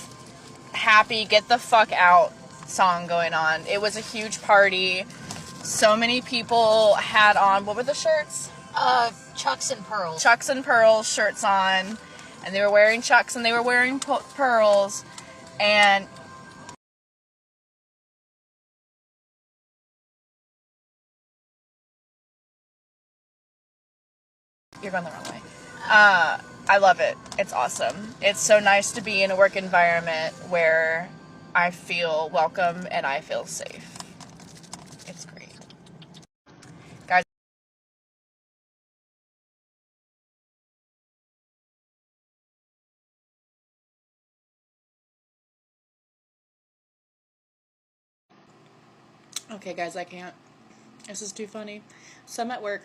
happy get the fuck out song going on. It was a huge party. So many people had on, what were the shirts? Chucks and pearls. Chucks and pearls shirts on, and they were wearing chucks and they were wearing pearls, and you're going the wrong way. I love it. It's awesome. It's so nice to be in a work environment where I feel welcome and I feel safe. It's great. Guys. Okay, guys, I can't. This is too funny. So I'm at work,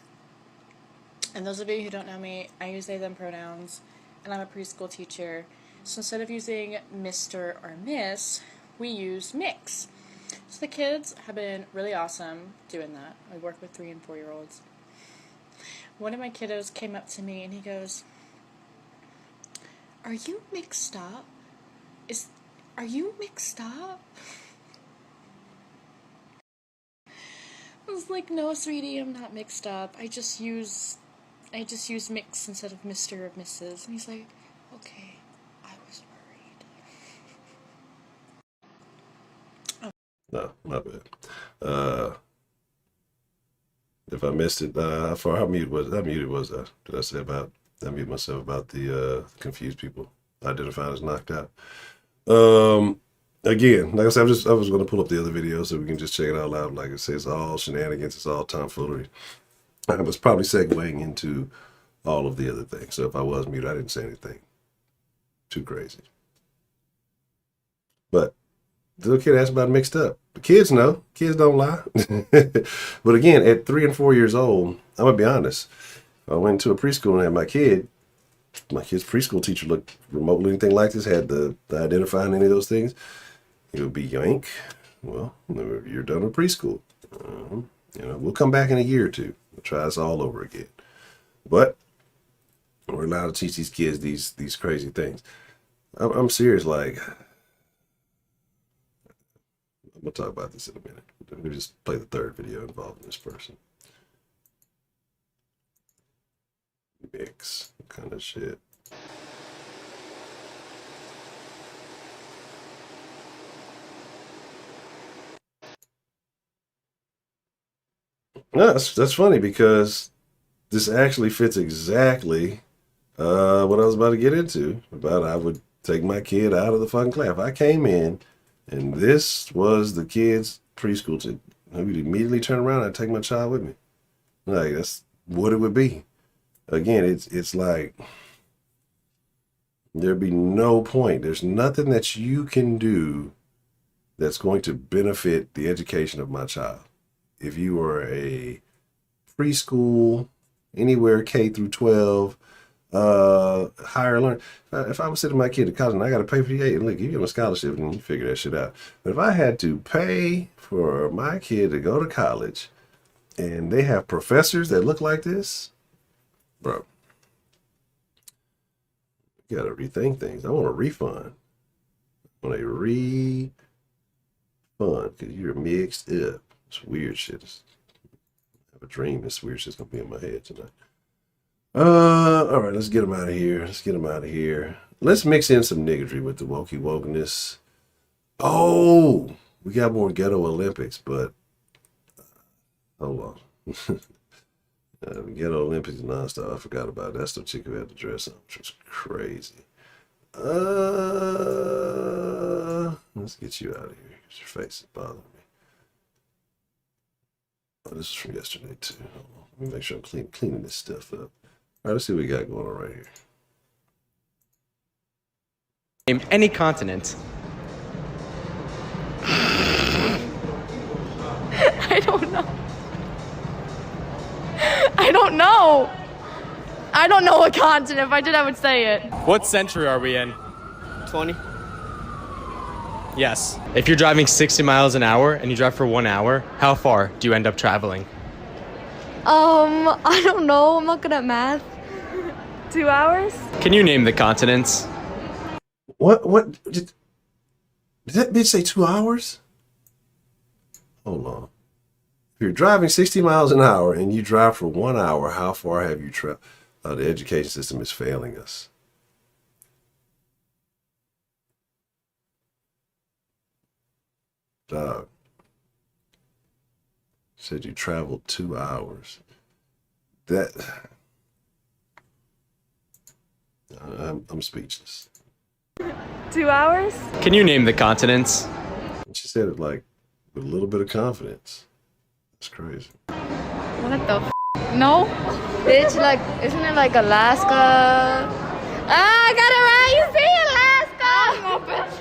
and those of you who don't know me, I use they, them pronouns, and I'm a preschool teacher. So instead of using Mr. or Miss, we use mix. So the kids have been really awesome doing that. I work with 3 and 4-year-olds. One of my kiddos came up to me and he goes, "Are you mixed up? Are you mixed up?" I was like, "No, sweetie, I'm not mixed up. I just use mix instead of Mr. or Mrs." And he's like, "Okay, I was worried." No, my bad. If I missed it, how muted was I? Did I say about? I muted myself about the confused people identified as knocked out. Again, like I said, I was going to pull up the other video so we can just check it out loud. Like I say, it's all shenanigans, it's all tomfoolery. I was probably segueing into all of the other things. So if I was muted, I didn't say anything too crazy. But the little kid asked about mixed up. The kids know. Kids don't lie. But again, at 3 and 4 years old, I'm going to be honest. I went to a preschool and had my kid's preschool teacher looked remotely anything like this, had the identifying any of those things. It would be yoink. Well, you're done with preschool. We'll come back in a year or two. We'll try this all over again. But we're allowed to teach these kids these crazy things. I'm serious. Like, we'll talk about this in a minute. Let me just play the third video involving this person. Mix kind of shit. No, that's funny because this actually fits exactly what I was about to get into. About I would take my kid out of the fucking class. If I came in and this was the kid's preschool teacher, I would immediately turn around and I'd take my child with me. Like, that's what it would be. Again, it's like there'd be no point. There's nothing that you can do that's going to benefit the education of my child. If you are a preschool, anywhere K through 12, higher learning. If I was sending my kid to college and I got to pay for the look, you give them a scholarship and you figure that shit out. But if I had to pay for my kid to go to college and they have professors that look like this, bro, you got to rethink things. I want a refund. I want a refund because you're mixed up. It's weird shit. I have a dream this weird shit's gonna be in my head tonight. All right, let's get them out of here. Let's mix in some niggardry with the wokeness. Oh, we got more ghetto Olympics, but hold on. Ghetto Olympics nonstop. I forgot about that. That's the chick who had the dress on, which was crazy. Let's get you out of here. Your face is bothering me. Oh, this is from yesterday too. Hold on. Let me make sure I'm cleaning this stuff up. All right, let's see what we got going on right here. Name any continent. I don't know. I don't know what continent. If I did, I would say it. What century are we in? 20. Yes. If you're driving 60 miles an hour and you drive for 1 hour, how far do you end up traveling? I don't know. I'm not good at math. 2 hours? Can you name the continents? What did that bitch say 2 hours? Hold on. If you're driving 60 miles an hour and you drive for 1 hour, how far have you traveled? The education system is failing us. Dog. Said you traveled 2 hours. That I'm speechless. 2 hours? Can you name the continents? She said it like with a little bit of confidence. That's crazy. What the f? No? Bitch, like, isn't it like Alaska? Ah, I got it right! You see Alaska! No, bitch.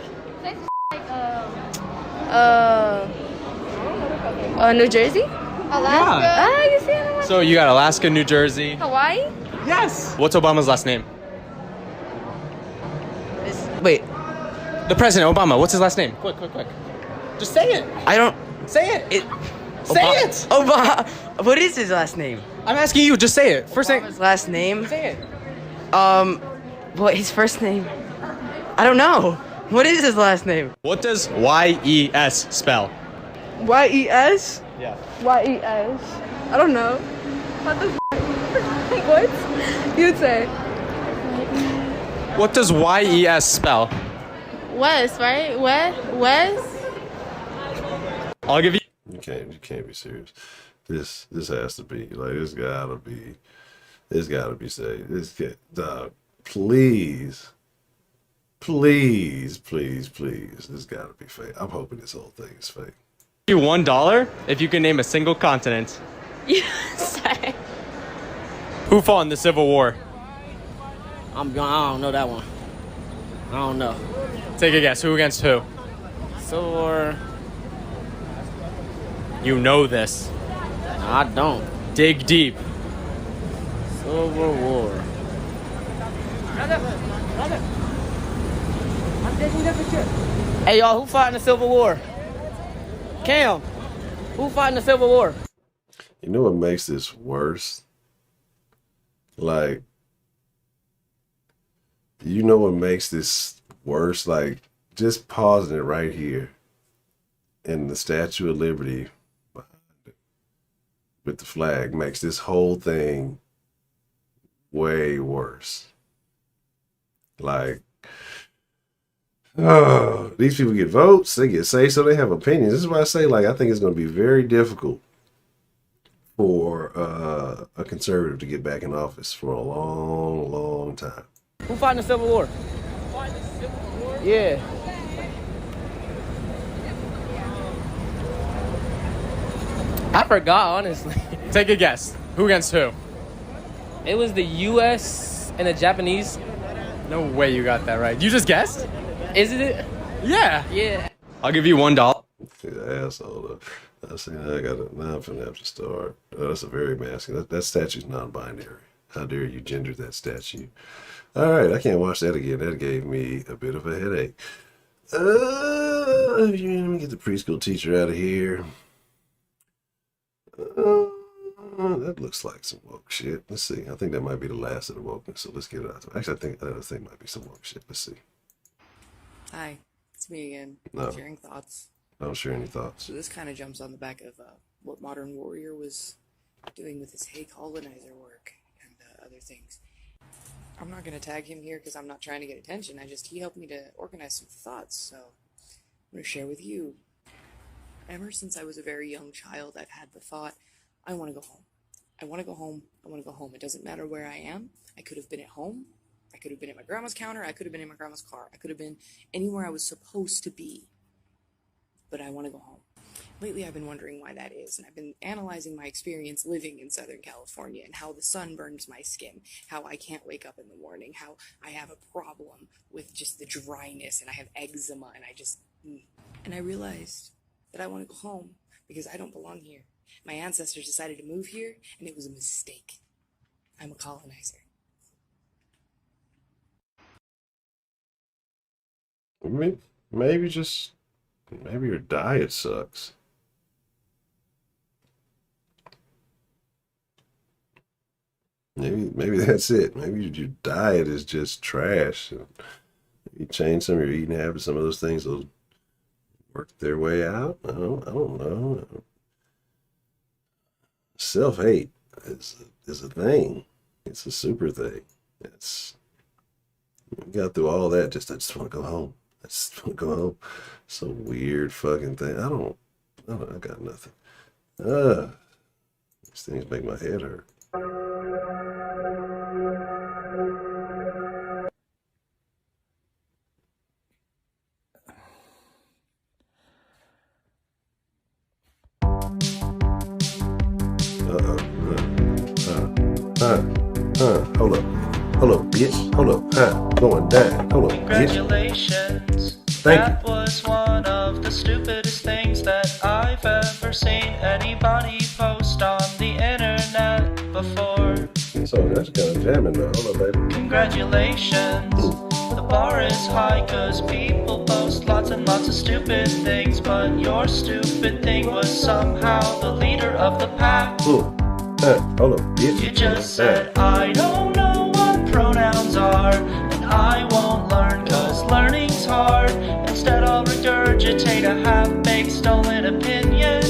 It's like, New Jersey? Alaska? Yeah. Ah, you see it? So you got Alaska, New Jersey. Hawaii? Yes. What's Obama's last name? Wait. The president, Obama. What's his last name? Quick. Just say it. I don't. Say it. Say it. Obama. What is his last name? I'm asking you. Just say it. First name. His last name? Say it. What his first name? I don't know. What is his last name? What does Y-E-S spell? Y-E-S? Yeah. Y-E-S. I don't know. What the What? You'd say. What does Y-E-S spell? West, right? West? I'll give you. You can't be serious. This has to be like it's gotta be said. Dog, please. This gotta be fake. I'm hoping this whole thing is fake. You $1 if you can name a single continent. USA. Who fought in the Civil War? I don't know that one. I don't know. Take a guess. Who against who? Civil War. You know this. I don't. Dig deep. Civil War. Hey y'all, who fought in the Civil War? Cam, who fought in the Civil War? You know what makes this worse? Like, you know what makes this worse? Like, just pausing it right here in the Statue of Liberty with the flag makes this whole thing way worse. Like, oh, these people get votes, they get say so, they have opinions. This is why I say, like, I think it's going to be very difficult for a conservative to get back in office for a long, long time. Who fought in the Civil War? Yeah. I forgot, honestly. Take a guess. Who against who? It was the U.S. and the Japanese. No way you got that right. You just guessed? Isn't it? Yeah. Yeah. I'll give you $1. Asshole. I see. Now I'm finna have to start. Oh, that's a very masculine. That statue's non-binary. How dare you gender that statue? All right, I can't watch that again. That gave me a bit of a headache. Let me get the preschool teacher out of here. That looks like some woke shit. Let's see. I think that might be the last of the wokeness. So let's get it out. Actually, I think that other thing might be some woke shit. Let's see. Hi, it's me again, No. sharing thoughts. Don't share any thoughts. So this kind of jumps on the back of what Modern Warrior was doing with his Hey Colonizer work and other things. I'm not going to tag him here because I'm not trying to get attention. He helped me to organize some thoughts, so I'm going to share with you. Ever since I was a very young child, I've had the thought, I want to go home. I want to go home. I want to go home. It doesn't matter where I am. I could have been at home. I could have been at my grandma's counter. I could have been in my grandma's car. I could have been anywhere I was supposed to be. But I want to go home. Lately, I've been wondering why that is, and I've been analyzing my experience living in Southern California and how the sun burns my skin, how I can't wake up in the morning, how I have a problem with just the dryness, and I have eczema, and I realized that I want to go home because I don't belong here. My ancestors decided to move here, and it was a mistake. I'm a colonizer. Maybe your diet sucks. Maybe that's it. Maybe your diet is just trash. You change some of your eating habits, some of those things will work their way out. I don't know. Self-hate is a thing. It's a super thing. Got through all that. I just want to go home. I just want to go home. Some weird fucking thing. I got nothing. These things make my head hurt. Hold up, bitch. Hold up, going down. Hold up, bitch. Congratulations. Thank That you. was one of the stupidest things that I've ever seen anybody post on the internet before. So that's kind of jamming though. Hold up, baby. Congratulations. The bar is high cause people post lots and lots of stupid things, but your stupid thing was somehow the leader of the pack. Hold up, bitch. You just said, I don't know what pronouns are, and I won't learn cause learning's hard. Instead I'll regurgitate a half-baked stolen opinion.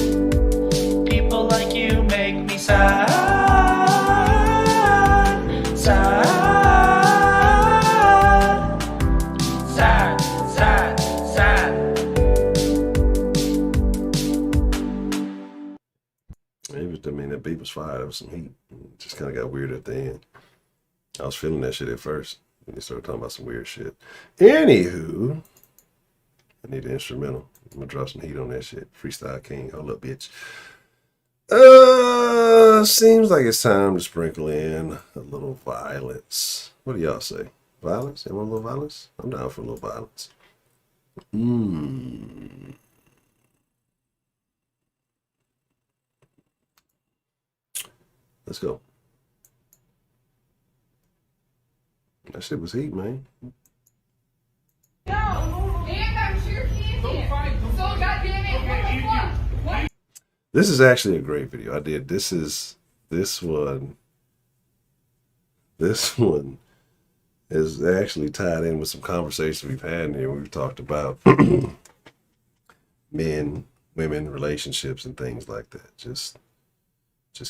People like you make me sad. Sad. Sad. Sad. Sad. That beat was fire. There was some heat. It just kind of got weird at the end. I was feeling that shit at first. When they started talking about some weird shit. Anywho, I need an instrumental. I'm gonna drop some heat on that shit. Freestyle King. Hold up, bitch. Seems like it's time to sprinkle in a little violence. What do y'all say? Violence? You want a little violence? I'm down for a little violence. Let's go. That shit was heat, man. This is actually a great video. I did. This one is actually tied in with some conversations we've had in here. We've talked about men, women, relationships, and things like that. Just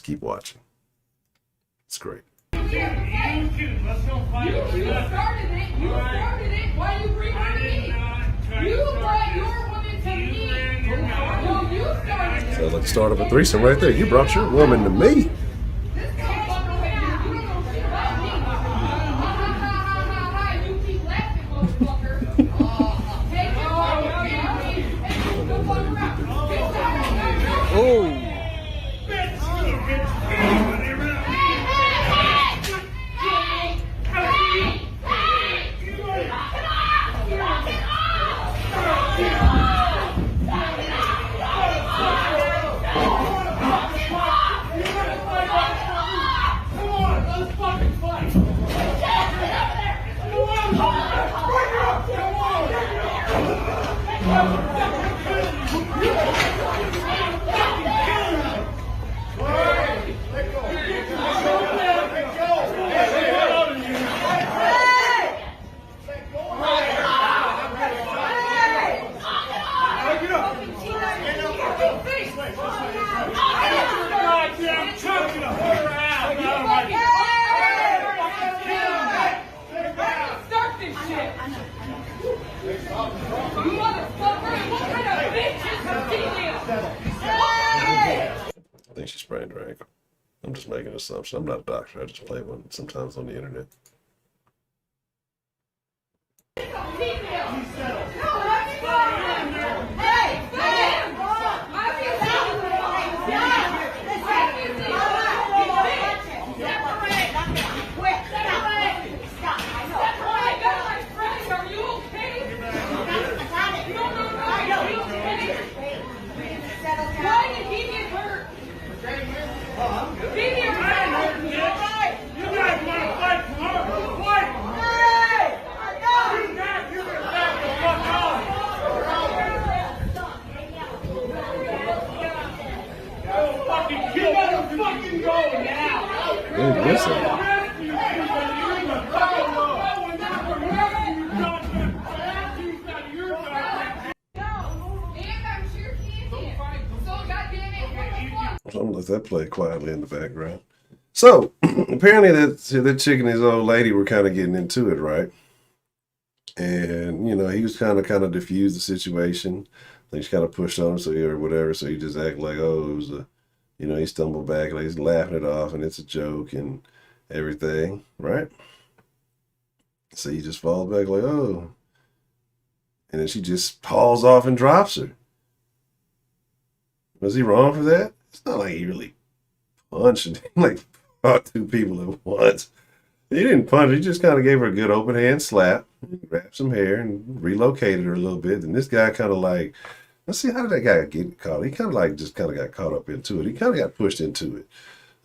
keep watching. It's great. You started it. You started it. Why are you bringing her to me? You brought your woman to me. No, you started it. Sounds like the start of a threesome right there. You brought your woman to me. You keep laughing, motherfucker. Take it off. Go fuck around. Oh. I think she sprained her ankle. I'm just making an assumption. I'm not a doctor. I just play one sometimes on the internet. Why did he get hurt? He get hurt. You guys want to fight tomorrow? Fight! Hey! You guys, you can back the fuck off. Fucking kill. You gotta fucking go now. Hey, listen. let that play quietly in the background. So apparently that chick and his old lady were kind of getting into it, right? And he was kind of diffused the situation. They just kind of pushed on him, or whatever. So he just acted like, oh, it was he stumbled back, like he's laughing it off, and it's a joke and everything, right? So he just falls back like, oh, and then she just hauls off and drops her. Was he wrong for that? It's not like he really punched, like fought two people at once. He didn't punch her. He just kind of gave her a good open hand slap, grabbed some hair, and relocated her a little bit. And this guy kind of like, let's see, how did that guy get caught? He kind of like just kind of got caught up into it. He kind of got pushed into it.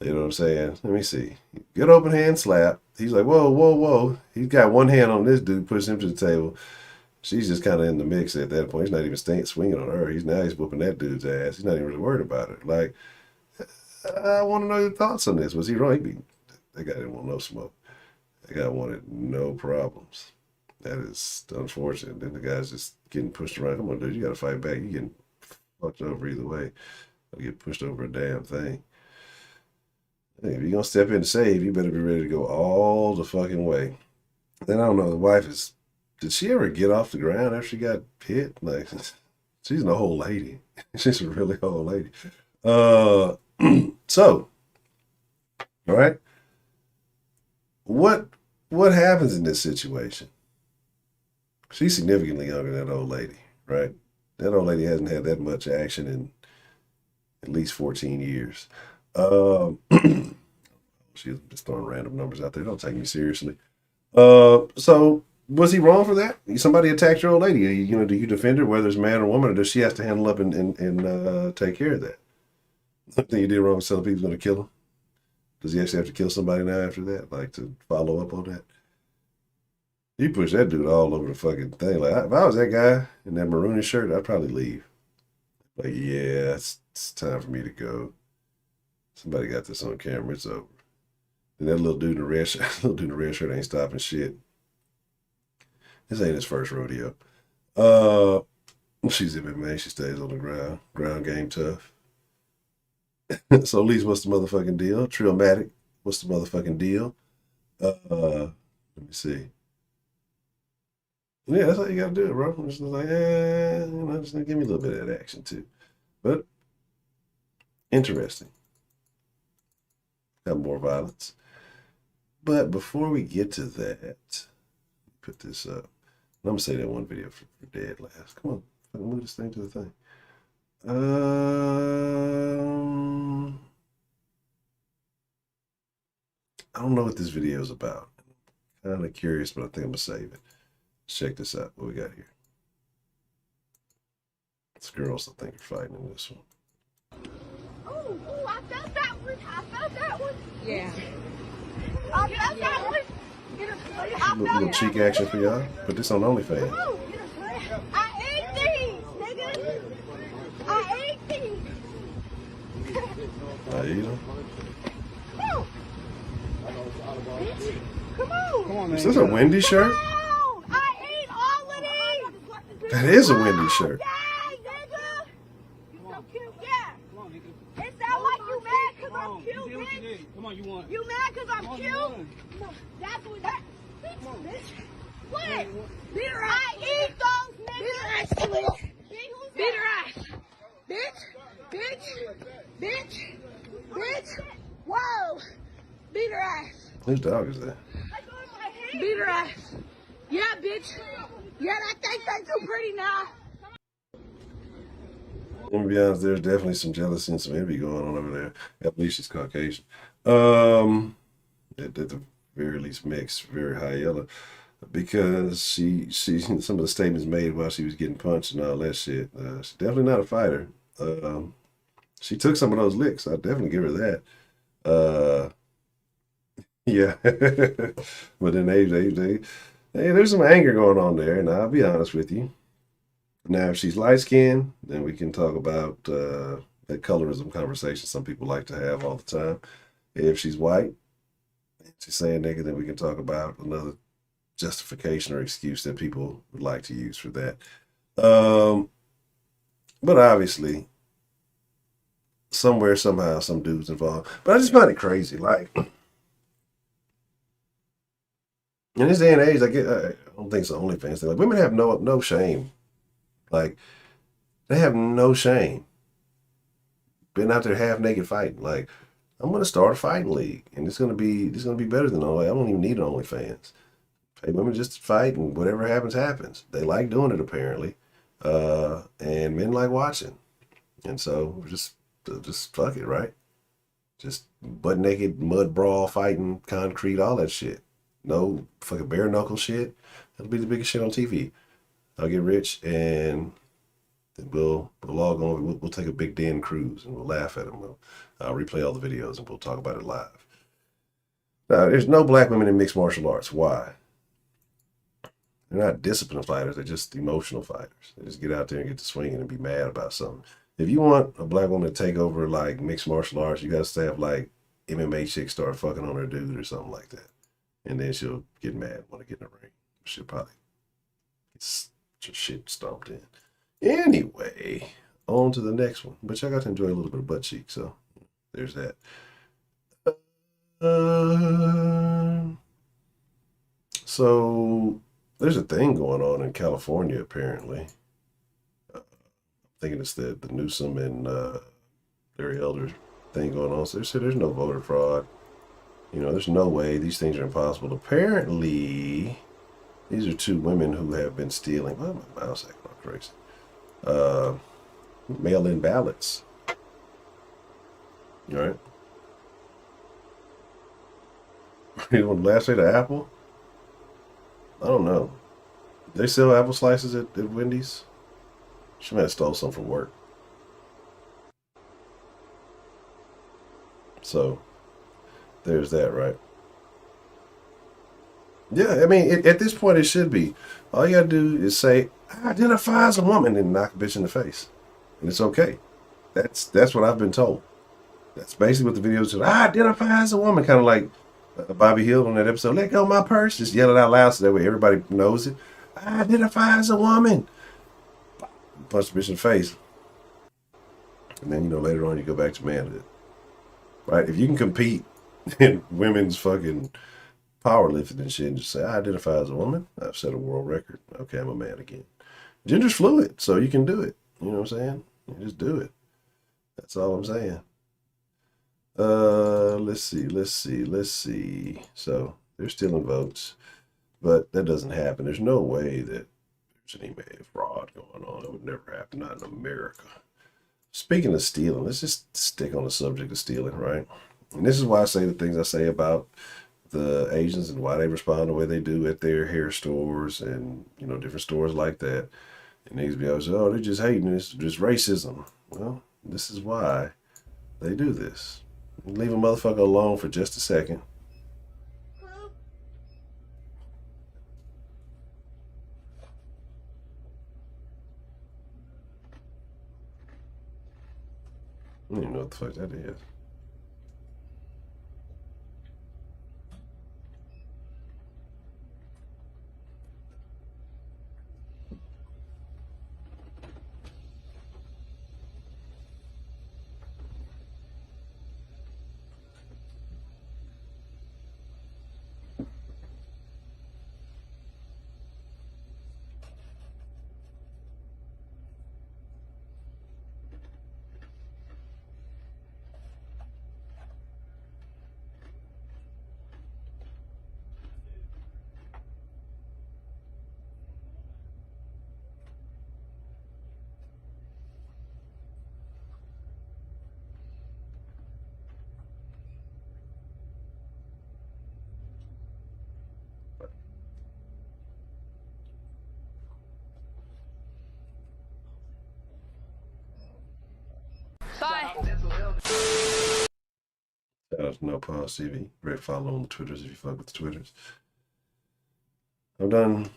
You know what I'm saying? Let me see. Good open hand slap. He's like, whoa, whoa, whoa. He's got one hand on this dude, pushes him to the table. She's just kind of in the mix at that point. He's not even swinging on her. He's whooping that dude's ass. He's not even really worried about it. Like, I want to know your thoughts on this. Was he wrong? That guy didn't want no smoke. That guy wanted no problems. That is unfortunate. Then the guy's just getting pushed around. Come on, dude, you got to fight back. You're getting fucked over either way. I'll get pushed over a damn thing. Hey, if you're going to step in to save, you better be ready to go all the fucking way. Then I don't know, the wife is, did she ever get off the ground after she got hit? Like, she's an old lady. She's a really old lady. So, all right. What happens in this situation? She's significantly younger than that old lady, right? That old lady hasn't had that much action in at least 14 years. She's just throwing random numbers out there. Don't take me seriously. So was he wrong for that? Somebody attacked your old lady. Do you defend her, whether it's man or woman, or does she have to handle up and take care of that? I think you did wrong with telling people he's going to kill him. Does he actually have to kill somebody now after that? Like, to follow up on that? He pushed that dude all over the fucking thing. Like, if I was that guy in that maroonish shirt, I'd probably leave. Like, yeah, it's time for me to go. Somebody got this on camera. It's over. And that little dude in the red shirt ain't stopping shit. This ain't his first rodeo. She's MMA. She stays on the ground. Ground game tough. So, Lise, what's the motherfucking deal? Trillmatic, what's the motherfucking deal? Let me see. Yeah, that's how you gotta do it, bro. I'm just like, just give me a little bit of that action too. But interesting. Got more violence. But before we get to that, put this up. I'm gonna say that one video for dead last. Come on, move this thing to the thing. I don't know what this video is about. Kind of curious, but I think I'm gonna save it. Let's check this out. What we got here? It's girls, I think, are fighting in this one. Oh, I felt that one. Yeah. I felt that one. Little cheek action for y'all. Put this on OnlyFans. I ate these, nigga. I ate these. I eat them. Come on. Is this a Wendy shirt? I ate all of these. That is a Wendy shirt. Yeah, nigga. You so cute, yeah. It sound like you mad because I'm cute, bitch. Come on, you want? You mad because I'm cute? That's what that. Bitch. What? Beat her ass. I eat those, nigga. Beat her ass, bitch. Beat her ass. Bitch. Whoa. Beat her ass. Whose dog is that? Beat her ass. Yeah, bitch. Yeah, that thing's too pretty now. Let me be honest, there's definitely some jealousy and some envy going on over there. At least she's Caucasian. At the very least mixed, very high yellow. Because she some of the statements made while she was getting punched and all that shit. She's definitely not a fighter. She took some of those licks. I'd definitely give her that. Yeah. But then there's some anger going on there, and I'll be honest with you. Now, if she's light-skinned, then we can talk about that colorism conversation some people like to have all the time. If she's white, she's saying nigga, then we can talk about another justification or excuse that people would like to use for that. But obviously, somewhere, somehow, some dudes involved. But I just find it crazy. Like, in this day and age, I don't think it's the OnlyFans thing. Like, women have no shame. Like, they have no shame. Been out there half naked fighting. Like, I'm gonna start a fighting league, and it's gonna be better than Only. I don't even need OnlyFans. Pay women just to fight, and whatever happens, happens. They like doing it apparently, and men like watching, and so we're just fuck it, right? Just butt naked, mud brawl, fighting, concrete, all that shit. No fucking bare knuckle shit. That'll be the biggest shit on TV. I'll get rich, and then we'll all go. We'll take a big den cruise, and we'll laugh at them. I'll replay all the videos, and we'll talk about it live. Now, there's no black women in mixed martial arts. Why? They're not disciplined fighters. They're just emotional fighters. They just get out there and get to swinging and be mad about something. If you want a black woman to take over like mixed martial arts, you got to have like MMA chick start fucking on her dude or something like that. And then she'll get mad, want to get in the ring. She'll probably get shit stomped in. Anyway, on to the next one. But y'all got to enjoy a little bit of butt cheek, so there's that. So there's a thing going on in California, apparently. I'm thinking it's the Newsom and Larry Elder thing going on. So they said there's no voter fraud. You know, there's no way. These things are impossible. Apparently, these are two women who have been stealing. Well, my mouse acting all crazy. Mail-in ballots. All right. You want the last day to Apple? I don't know. They sell apple slices at Wendy's? She might have stole some from work. So, there's that, right? Yeah, I mean, at this point, it should be. All you gotta do is say, I identify as a woman, and knock a bitch in the face. And it's okay. That's what I've been told. That's basically what the video said. I identify as a woman, kind of like Bobby Hill on that episode. Let go of my purse. Just yell it out loud so that way everybody knows it. I identify as a woman. Punch the bitch in the face. And then, later on you go back to manhood. Right? If you can compete in women's fucking powerlifting and shit and just say, I identify as a woman. I've set a world record. Okay, I'm a man again. Gender's fluid, so you can do it. You know what I'm saying? You just do it. That's all I'm saying. Let's see. So they're stealing votes, but that doesn't happen. There's no way that there's any fraud going on. It would never happen, not in America. Speaking of stealing, let's just stick on the subject of stealing, right? And this is why I say the things I say about the Asians and why they respond the way they do at their hair stores and, different stores like that. And niggas be always, oh, they're just hating, it's just racism. Well, this is why they do this. Leave a motherfucker alone for just a second. I don't even know what the fuck that is. Bye. Shout out to No Pause TV. Great follow on the Twitters if you fuck with the Twitters. I've done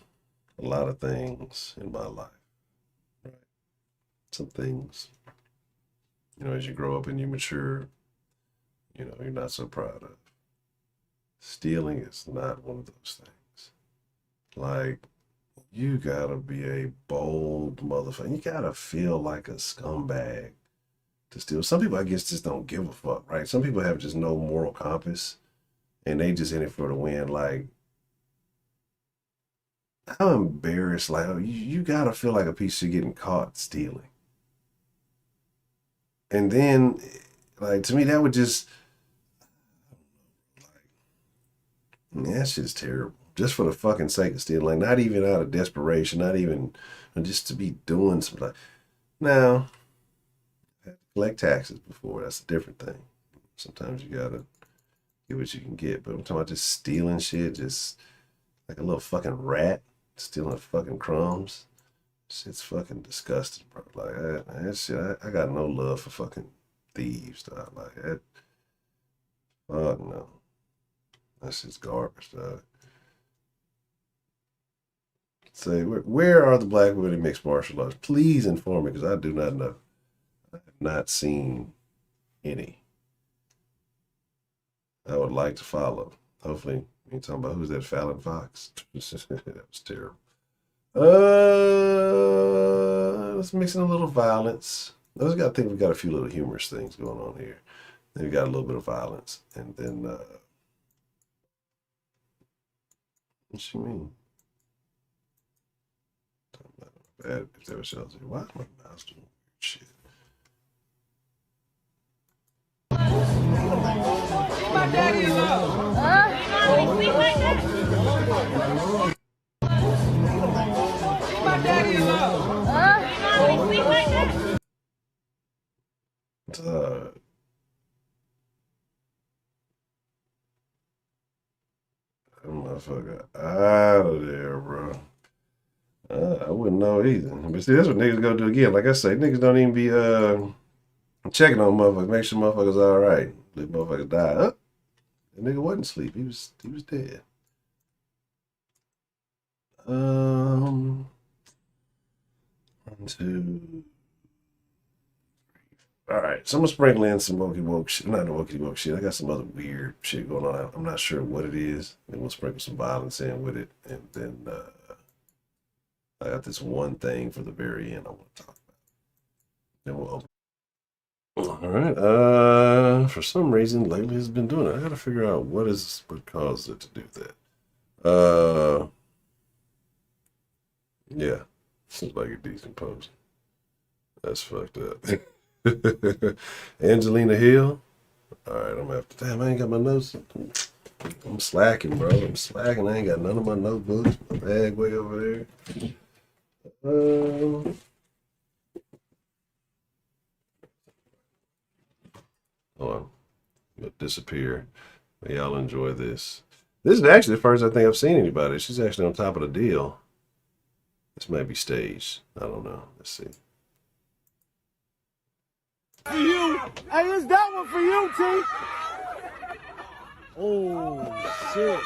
a lot of things in my life. Right? Some things, as you grow up and you mature, you're not so proud of. Stealing is not one of those things. Like, you gotta be a bold motherfucker. You gotta feel like a scumbag to steal. Some people, I guess, just don't give a fuck, right? Some people have just no moral compass, and they just in it for the win. Like, how embarrassed, like, you gotta feel like a piece of shit getting caught stealing. And then, like, to me, that would just, like, man, that shit's terrible. Just for the fucking sake of stealing, like, not even out of desperation, not even just to be doing something. Like, now, I had to collect taxes before. That's a different thing. Sometimes you gotta get what you can get. But I'm talking about just stealing shit, just like a little fucking rat stealing fucking crumbs. Shit's fucking disgusting, bro. Like, that shit, I got no love for fucking thieves, dog. Like, that, fuck no. That shit's garbage, dog. Say, where are the black women in mixed martial arts? Please inform me, because I do not know. I have not seen any. I would like to follow. Hopefully, you talking about who's that Fallon Fox? That was terrible. Let's mix in a little violence. I think we got a few little humorous things going on here. Then we got a little bit of violence, and then what's she mean? Bad if there was else. Why is my mouse doing weird shit? My daddy That motherfucker out of there, bro. I wouldn't know either. But see, that's what niggas go do again. Like I say, niggas don't even be checking on motherfuckers, make sure motherfuckers all right. Let motherfuckers die. The nigga wasn't asleep. He was dead. One, two. All right, so I'm gonna sprinkle in some wokey woke shit. Not the wokey woke shit. I got some other weird shit going on. I'm not sure what it is. And we'll sprinkle some violence in with it, and then I got this one thing for the very end I want to talk about. Then we'll open. All right. For some reason lately it's been doing it. I gotta figure out what caused it to do that. Yeah, seems like a decent post. That's fucked up. Angelina Hill. All right, I'm gonna have to. Damn, I ain't got my notes. I'm slacking, bro. I'm slacking. I ain't got none of my notebooks. My bag way over there. Hold on. It'll disappear. Y'all enjoy this. This is actually the first I think I've seen anybody. She's actually on top of the deal. This might be staged. I don't know. Let's see. For you. Hey, is that one for you, T? Oh, shit.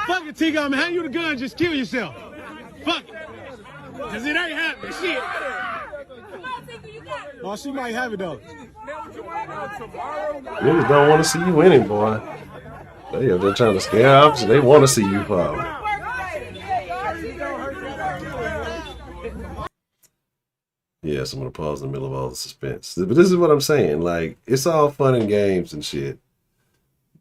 Fuck it, T. I'm hand you the gun, just kill yourself. Fuck it. Cause it ain't happening. Shit. Oh, she might have it though. Niggas don't want to see you winning, boy. They're trying to scare off, so they want to see you fall. Yes, I'm gonna pause in the middle of all the suspense. But this is what I'm saying. Like, it's all fun and games and shit.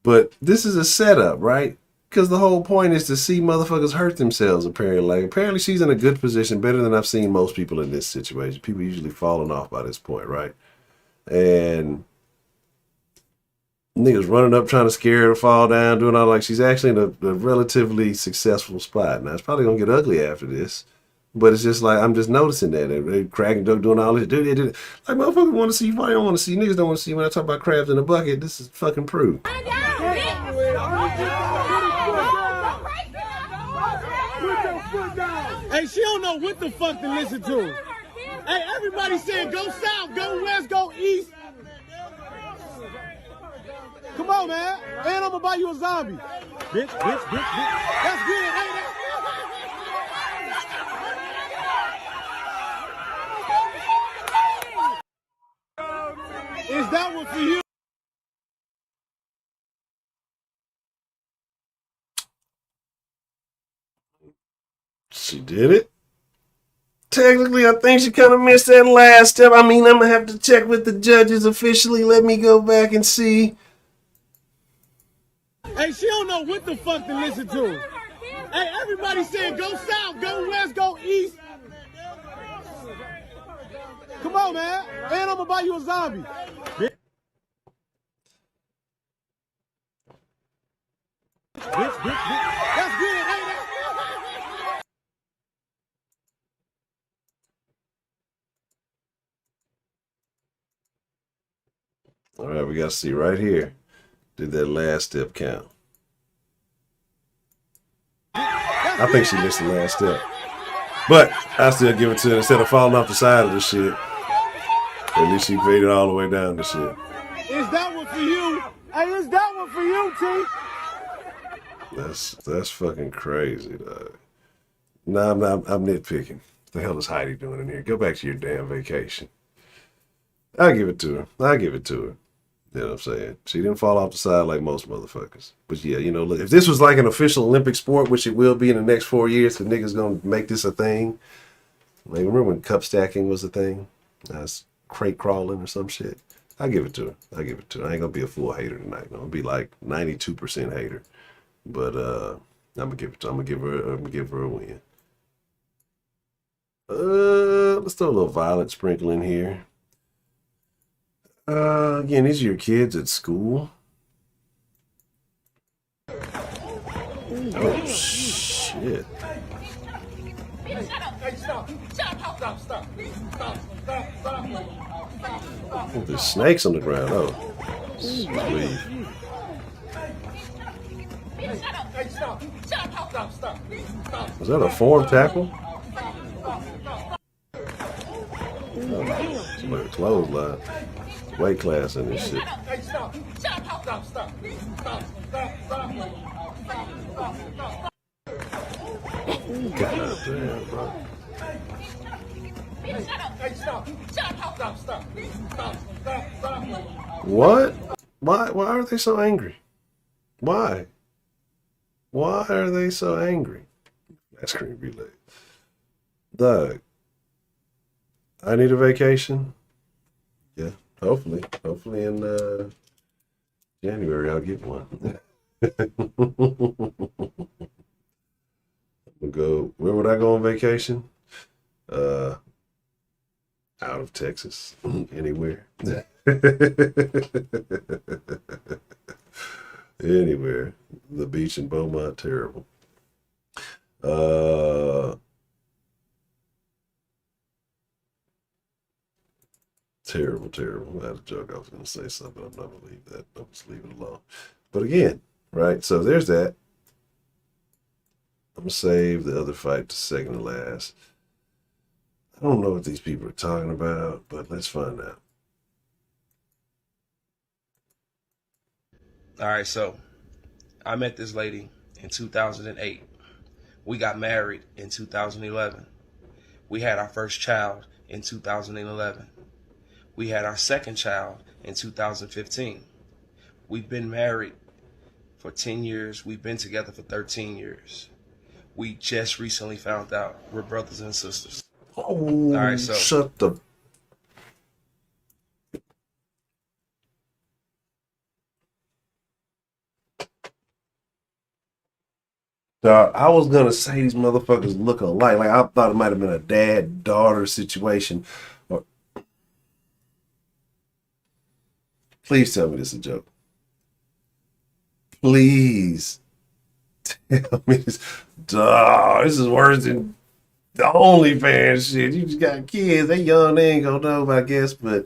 But this is a setup, right? Because the whole point is to see motherfuckers hurt themselves, apparently. Like, apparently she's in a good position, better than I've seen most people in this situation. People usually falling off by this point, right? And niggas running up trying to scare her to fall down, doing all like she's actually in a relatively successful spot. Now, it's probably going to get ugly after this. But it's just like, I'm just noticing that. They're cracking joke, doing all this. Like, motherfuckers want to see you. Why don't want to see you? Niggas don't want to see you. When I talk about crabs in a bucket, this is fucking proof. Hey, she don't know what the fuck to listen to. Hey, everybody saying go south, go west, go east. Come on, man. And I'm gonna buy you a zombie. Bitch. That's good, ain't it? Is that one for you? She did it. Technically, I think she kind of missed that last step. I mean, I'm going to have to check with the judges officially. Let me go back and see. Hey, she don't know what the fuck to listen to. Hey, everybody saying go south, go west, go east. Come on, man. And I'm gonna buy you a zombie. Bitch. That's good, ain't it? All right, we got to see right here. Did that last step count? I think she missed the last step. But I still give it to her. Instead of falling off the side of the shit, at least she made it all the way down the shit. Is that one for you? Hey, is that one for you, T? That's fucking crazy, dog. No, I'm nitpicking. What the hell is Heidi doing in here? Go back to your damn vacation. I'll give it to her. You know what I'm saying? She didn't fall off the side like most motherfuckers. But yeah, you know, look, if this was like an official Olympic sport, which it will be in the next 4 years, the niggas gonna make this a thing. Like, remember when cup stacking was a thing? That's crate crawling or some shit. I'll give it to her. I ain't gonna be a full hater tonight. I'm gonna be like 92% hater. But I'm gonna give her a win. Let's throw a little violet sprinkle in here. Again, these are your kids at school. Oh, shit. Oh, there's snakes on the ground. Oh, sweet. Was that a form tackle? Oh, somebody clothesline. Weight class in this shit. God damn, bro. What? Why are they so angry? Why are they so angry? Ice cream relay. Doug, I need a vacation. Yeah, hopefully in January I'll get one. We'll go. Where would I go on vacation? Out of Texas, anywhere. Anywhere. The beach in Beaumont, terrible. Terrible. I had a joke. I was going to say something. I'm not going to leave that. I'll just leave it alone. But again, right? So there's that. I'm going to save the other fight to second to last. I don't know what these people are talking about, but let's find out. All right, so I met this lady in 2008. We got married in 2011. We had our first child in 2011. We had our second child in 2015. We've been married for 10 years. We've been together for 13 years. We just recently found out we're brothers and sisters. Oh, all right, so shut the... I was going to say these motherfuckers look alike. Like, I thought it might have been a dad-daughter situation. Or... Please tell me this is a joke. Please tell me this. Duh, this is worse than the OnlyFans shit. You just got kids. They young. They ain't gonna know, I guess. But,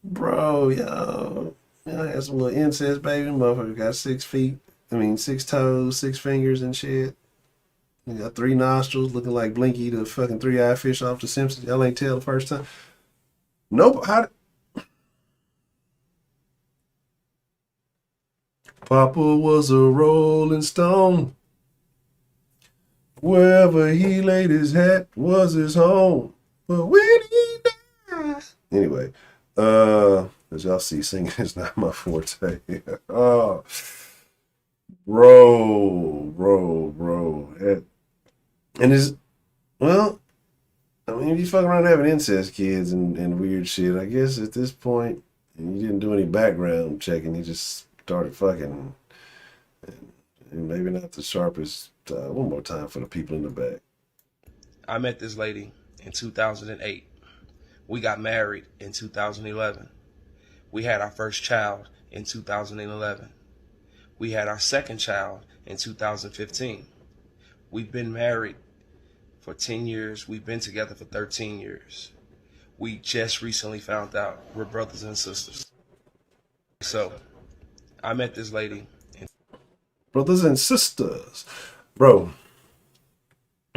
bro, y'all had some little incest baby. Motherfucker got 6 feet. 6 toes, 6 fingers and shit. You got 3 nostrils looking like Blinky, the fucking 3-eyed fish off The Simpsons. Y'all ain't tell the first time. Nope. Papa was a rolling stone. Wherever he laid his hat was his home. But when he died. Anyway, as y'all see, singing is not my forte. Oh. Bro. And Well, I mean, if you fuck around having incest kids and weird shit, I guess at this point, and you didn't do any background checking, you just started fucking, and maybe not the sharpest. One more time for the people in the back. I met this lady in 2008. We got married in 2011. We had our first child in 2011. We had our second child in 2015. We've been married for 10 years. We've been together for 13 years. We just recently found out we're brothers and sisters. So, I met this lady. Brothers and sisters. Bro,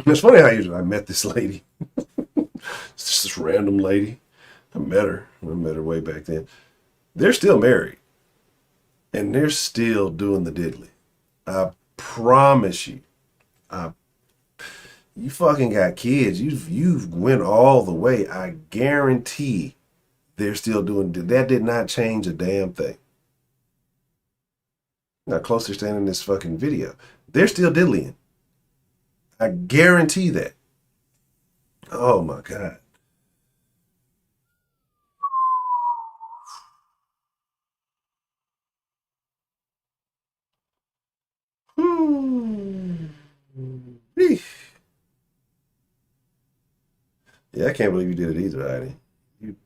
it's funny how I met this lady. It's just this random lady. I met her way back then. They're still married. And they're still doing the diddly. I promise you. You fucking got kids. You've went all the way. I guarantee they're still doing that. Did not change a damn thing. How close they're standing in this fucking video. They're still diddlying. I guarantee that. Oh my God. Yeah, I can't believe you did it either, Heidi. You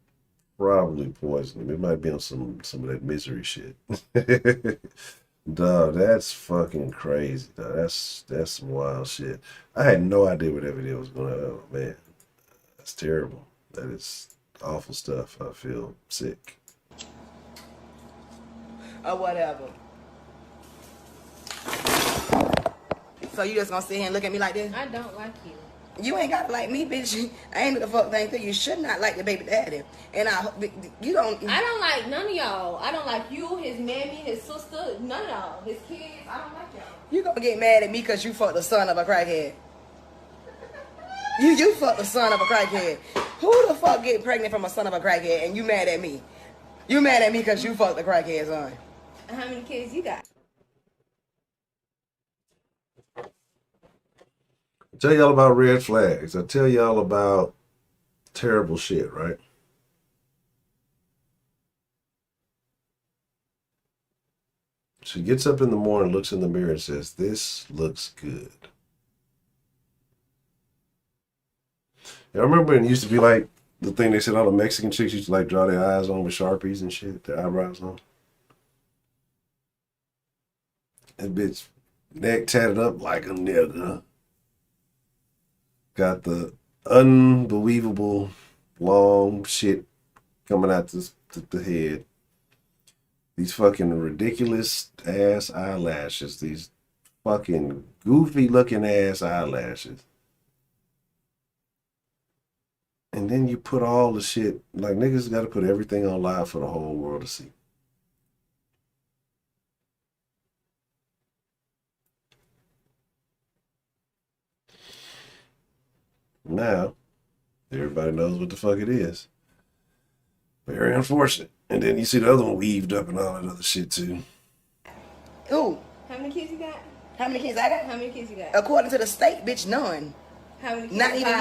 probably poisoned him. It might be on some of that misery shit. Dog, that's fucking crazy, dog. That's some wild shit. I had no idea where that video was going. Oh man, that's terrible. That is awful stuff. I feel sick. Or whatever. So you just gonna sit here and look at me like this? I don't like you. You ain't gotta like me, bitch. I ain't the fuck thing. You should not like the baby daddy. And you don't. I don't like none of y'all. I don't like you, his mammy, his sister, none of y'all. His kids, I don't like y'all. You gonna get mad at me because you fucked the son of a crackhead. You fucked the son of a crackhead. Who the fuck get pregnant from a son of a crackhead and you mad at me? You mad at me because you fucked the crackhead son. How many kids you got? I tell y'all about red flags. I tell y'all about terrible shit, right? She gets up in the morning, looks in the mirror and says, "This looks good." I remember when it used to be like the thing they said all the Mexican chicks used to like draw their eyes on with Sharpies and shit, their eyebrows on. That bitch neck tatted up like a nigga. Got the unbelievable long shit coming out the head. These fucking ridiculous ass eyelashes. These fucking goofy looking ass eyelashes. And then you put all the shit, like niggas gotta put everything on live for the whole world to see. Now, everybody knows what the fuck it is. Very unfortunate. And then you see the other one weaved up and all that other shit too. Ooh. How many kids you got? How many kids I got? How many kids you got? According to the state, bitch, none. How many kids? Not even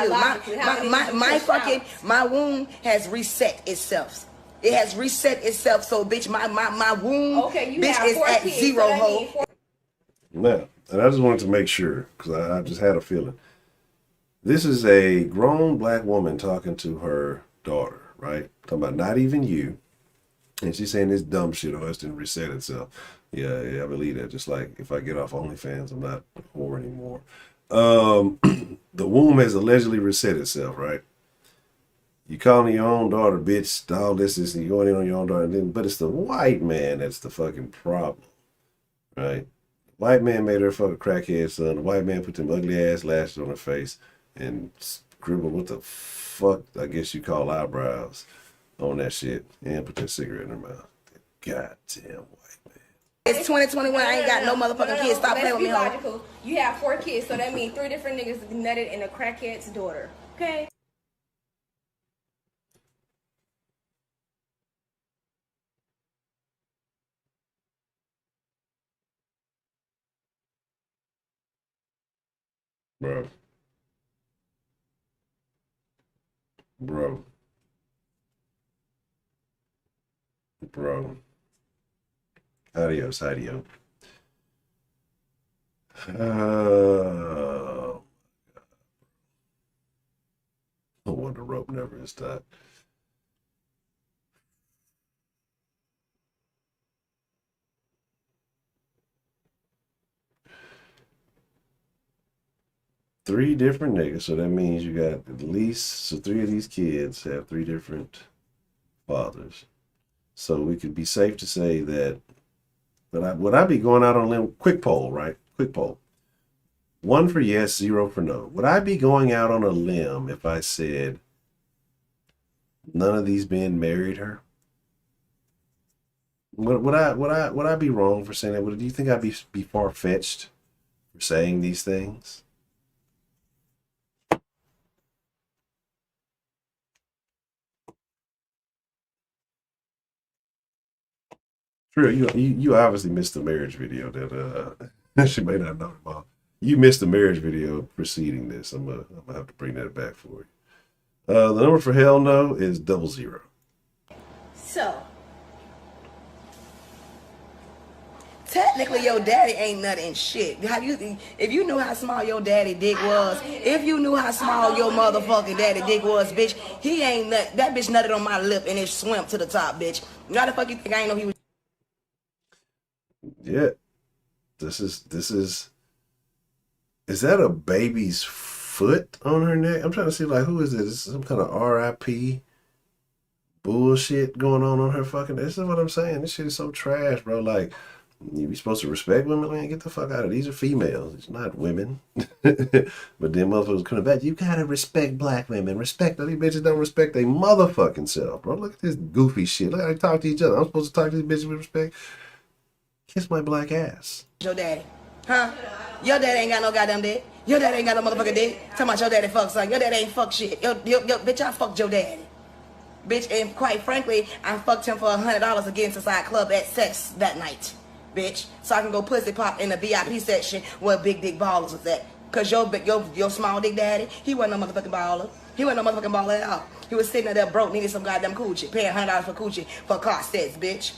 you. My womb has reset itself. It has reset itself. So, bitch, my womb, okay, you bitch, have is 4 at kids, zero so hole. Now, and I just wanted to make sure, because I just had a feeling. This is a grown black woman talking to her daughter, right? Talking about not even you. And she's saying this dumb shit, oh, it's didn't reset itself. Yeah, I believe that. Just like if I get off OnlyFans, I'm not a whore anymore. The womb has allegedly reset itself, right? You calling your own daughter, bitch, all this is, you going in on your own daughter, but it's the white man that's the fucking problem, right? White man made her fuck a crackhead son. The white man put them ugly ass lashes on her face and scribbled what the fuck I guess you call eyebrows on that shit and put that cigarette in her mouth. Goddamn white man. It's 2021. I ain't got no motherfucking kids. Stop playing with me, ho. You have 4 kids, so that means 3 different niggas nutted in a crackhead's daughter. Okay. Bro. Bro. Bro. Adios, adios. No wonder rope never is tied. Three different niggas, so that means you got at least, so three of these kids have three different fathers. So we could be safe to say that, would I be going out on a limb? Quick poll, right? Quick poll. 1 for yes, 0 for no. Would I be going out on a limb if I said none of these men married her? Would I be wrong for saying that? Do you think I'd be far-fetched for saying these things? True, you obviously missed the marriage video that she may not know about. You missed the marriage video preceding this. I'm gonna have to bring that back for you. The number for hell no is 00. So, technically, your daddy ain't nothing shit. If you knew how small your daddy dick was, if you knew how small your motherfucking daddy dick was, bitch, he ain't nut. That bitch nutted on my lip and it swam to the top, bitch. How the fuck you think I ain't know he was? Yeah, this is that a baby's foot on her neck? I'm trying to see, like, who is this? Is some kind of RIP bullshit going on her fucking? This is what I'm saying. This shit is so trash, bro. Like, you be supposed to respect women, man. Get the fuck out of it. These are females. It's not women. But then motherfuckers coming back. You gotta respect black women. Respect these bitches don't respect their motherfucking self, bro. Look at this goofy shit. Look how they talk to each other. I'm supposed to talk to these bitches with respect. Kiss my black ass. Your daddy. Huh? Your daddy ain't got no goddamn dick. Your daddy ain't got no motherfucking dick. Talking about your daddy fuck son. Your daddy ain't fuck shit. Yo, bitch, I fucked your daddy. Bitch, and quite frankly, I fucked him for $100 against Society Club at sex that night. Bitch. So I can go pussy pop in the VIP section where big dick ballers was at. Cause your small dick daddy, he wasn't no motherfucking baller. He wasn't no motherfucking baller at all. He was sitting there broke, needed some goddamn coochie, paying $100 for coochie for car sets, bitch.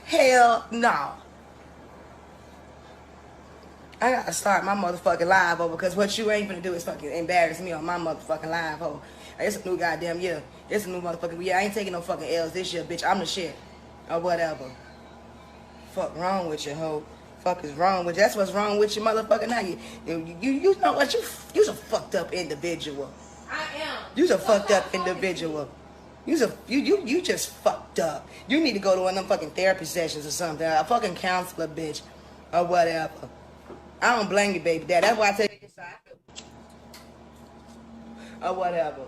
Hell no. I gotta start my motherfucking live over because what you ain't gonna do is fucking embarrass me on my motherfucking live ho. It's a new goddamn year. It's a new motherfucking year. I ain't taking no fucking L's this year, bitch. I'm the shit. Or whatever. Fuck wrong with you, ho. Fuck is wrong with you. That's what's wrong with you, motherfucker. Now you know what? You's a fucked up individual. I am. You's a fucked up individual. You just fucked up. You need to go to one of them fucking therapy sessions or something. A fucking counselor, bitch. Or whatever. I don't blame you, baby dad. That's why I tell you this side. Or whatever.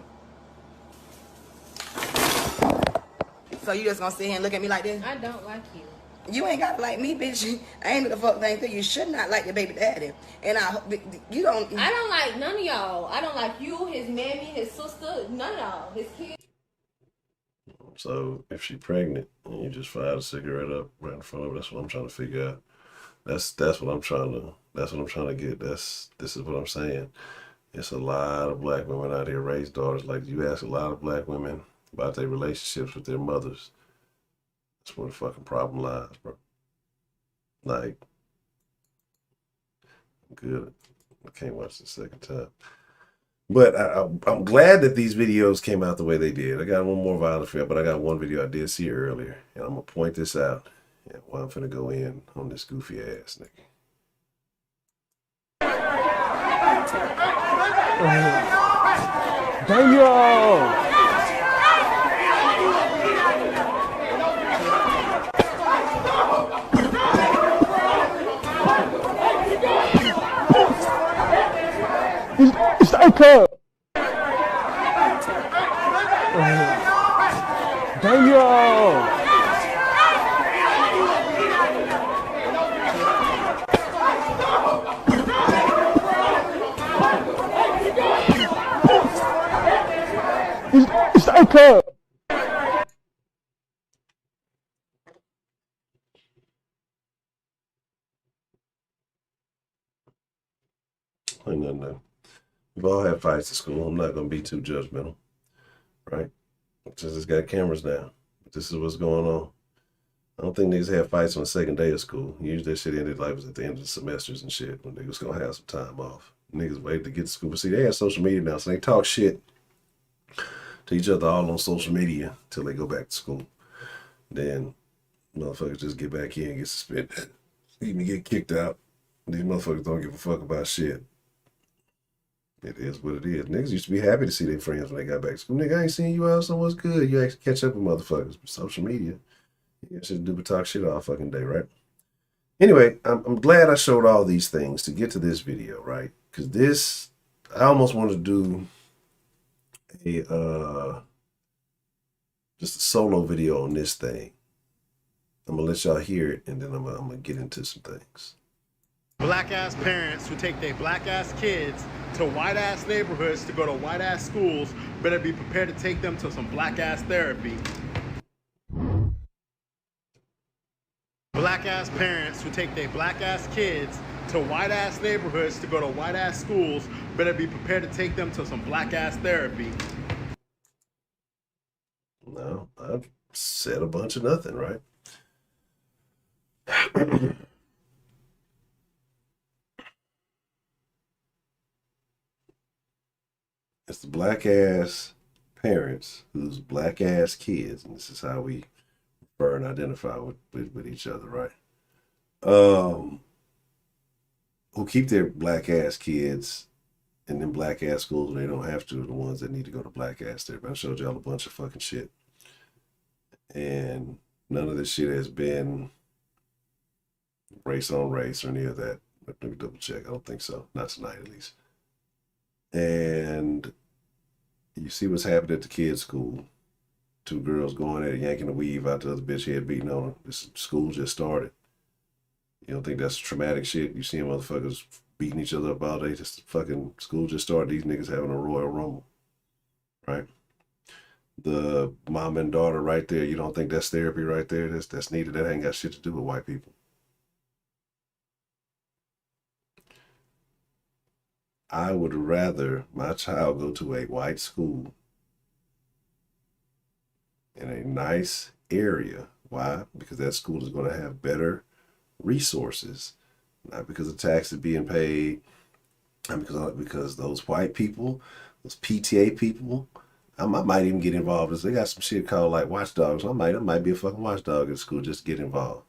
So you just gonna sit here and look at me like this? I don't like you. You ain't gotta like me, bitch. I ain't the fuck thing. You should not like your baby daddy. And you don't. I don't like none of y'all. I don't like you, his mammy, his sister, none of y'all. His kids. So if she's pregnant and you just fire a cigarette up right in front of her, that's what I'm trying to figure out. That's what I'm trying to get. This is what I'm saying. It's a lot of black women out here raise daughters. Like, you ask a lot of black women about their relationships with their mothers. That's where the fucking problem lies, bro. Like, good. I can't watch the second time. But I'm glad that these videos came out the way they did. I got one more violent for you, but I got one video I did see earlier. And I'm going to point this out. And well, I'm finna go in on this goofy ass nigga. Damn! It's okay. Damn! It's okay. Ain't nothing there. We've all had fights at school. I'm not going to be too judgmental, right? Since it's got cameras now. This is what's going on. I don't think niggas had fights on the second day of school. Usually that shit ended like was at the end of the semesters and shit when niggas gonna have some time off. Niggas waited to get to school. But see, they have social media now, so they talk shit to each other all on social media till they go back to school. Then motherfuckers just get back in and get suspended. Even get kicked out. These motherfuckers don't give a fuck about shit. It is what it is. Niggas used to be happy to see their friends when they got back to school. Nigga, I ain't seen you out, so what's good? You actually catch up with motherfuckers. But social media, you should do but talk shit all fucking day, right? Anyway, I'm glad I showed all these things to get to this video, right? Because this, I almost wanted to do a just a solo video on this thing. I'm gonna let y'all hear it, and then I'm gonna get into some things. Black ass parents who take their black ass kids to white ass neighborhoods to go to white ass schools better be prepared to take them to some black ass therapy. Black ass parents who take their black ass kids to white ass neighborhoods to go to white ass schools better be prepared to take them to some black ass therapy. No, I've said a bunch of nothing, right? It's the black ass parents whose black ass kids, and this is how we refer and identify with each other, right? Who keep their black ass kids in them black ass schools when they don't have to, are the ones that need to go to black ass therapy. I showed y'all a bunch of fucking shit. And none of this shit has been race on race or any of that. Let me double check. I don't think so. Not tonight, at least. And you see what's happened at the kids' school. Two girls going there, yanking the weave out the other bitch head beating on her. This school just started. You don't think that's traumatic shit? You see motherfuckers beating each other up all day. Just fucking school just started. These niggas having a Royal Rumble, right? The mom and daughter right there. You don't think that's therapy right there? That's needed. That ain't got shit to do with white people. I would rather my child go to a white school in a nice area. Why? Because that school is going to have better resources, not because of taxes being paid, and because those white people, those PTA people, I might even get involved. They got some shit called like watchdogs. I might be a fucking watchdog at school just to get involved.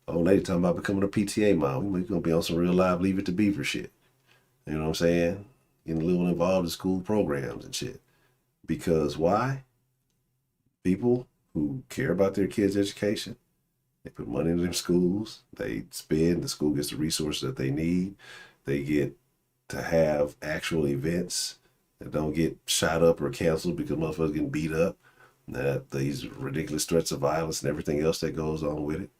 Old lady talking about becoming a PTA mom. We're gonna be on some real live Leave It to Beaver shit. You know what I'm saying? Getting a little involved in school programs and shit. Because why? People who care about their kids' education, they put money into their schools, they spend, the school gets the resources that they need, they get to have actual events that don't get shot up or canceled because motherfuckers getting beat up, that these ridiculous threats of violence and everything else that goes on with it.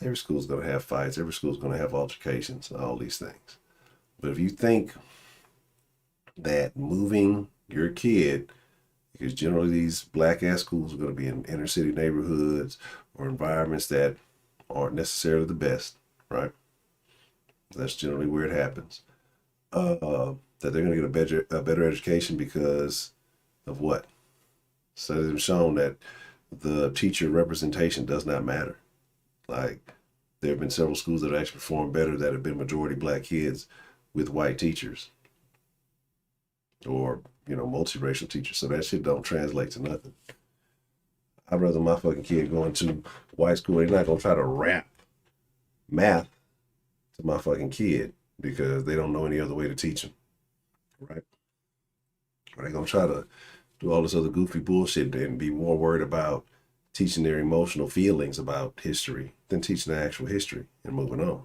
Every school's going to have fights, every school's going to have altercations, all these things. But if you think that moving your kid, because generally these black ass schools are going to be in inner city neighborhoods or environments that aren't necessarily the best, right? That's generally where it happens. That they're going to get a better education because of what? Studies have shown that the teacher representation does not matter. Like, there have been several schools that have actually performed better that have been majority black kids with white teachers or, you know, multiracial teachers. So that shit don't translate to nothing. I'd rather my fucking kid going to white school. They're not going to try to rap math to my fucking kid because they don't know any other way to teach them, right? Or they're going to try to do all this other goofy bullshit and be more worried about teaching their emotional feelings about history than teaching the actual history and moving on.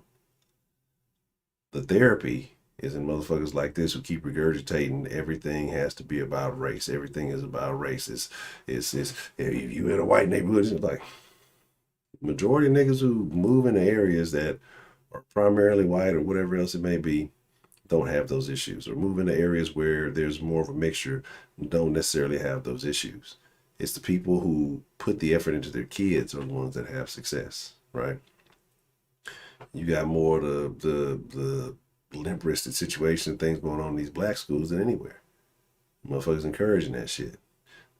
The therapy is in motherfuckers like this who keep regurgitating everything has to be about race. Everything is about race. It's if you in a white neighborhood, it's like majority of niggas who move into areas that are primarily white or whatever else it may be don't have those issues, or move into areas where there's more of a mixture don't necessarily have those issues. It's the people who put the effort into their kids are the ones that have success, right? You got more the limp-wristed situation and things going on in these black schools than anywhere. Motherfuckers encouraging that shit.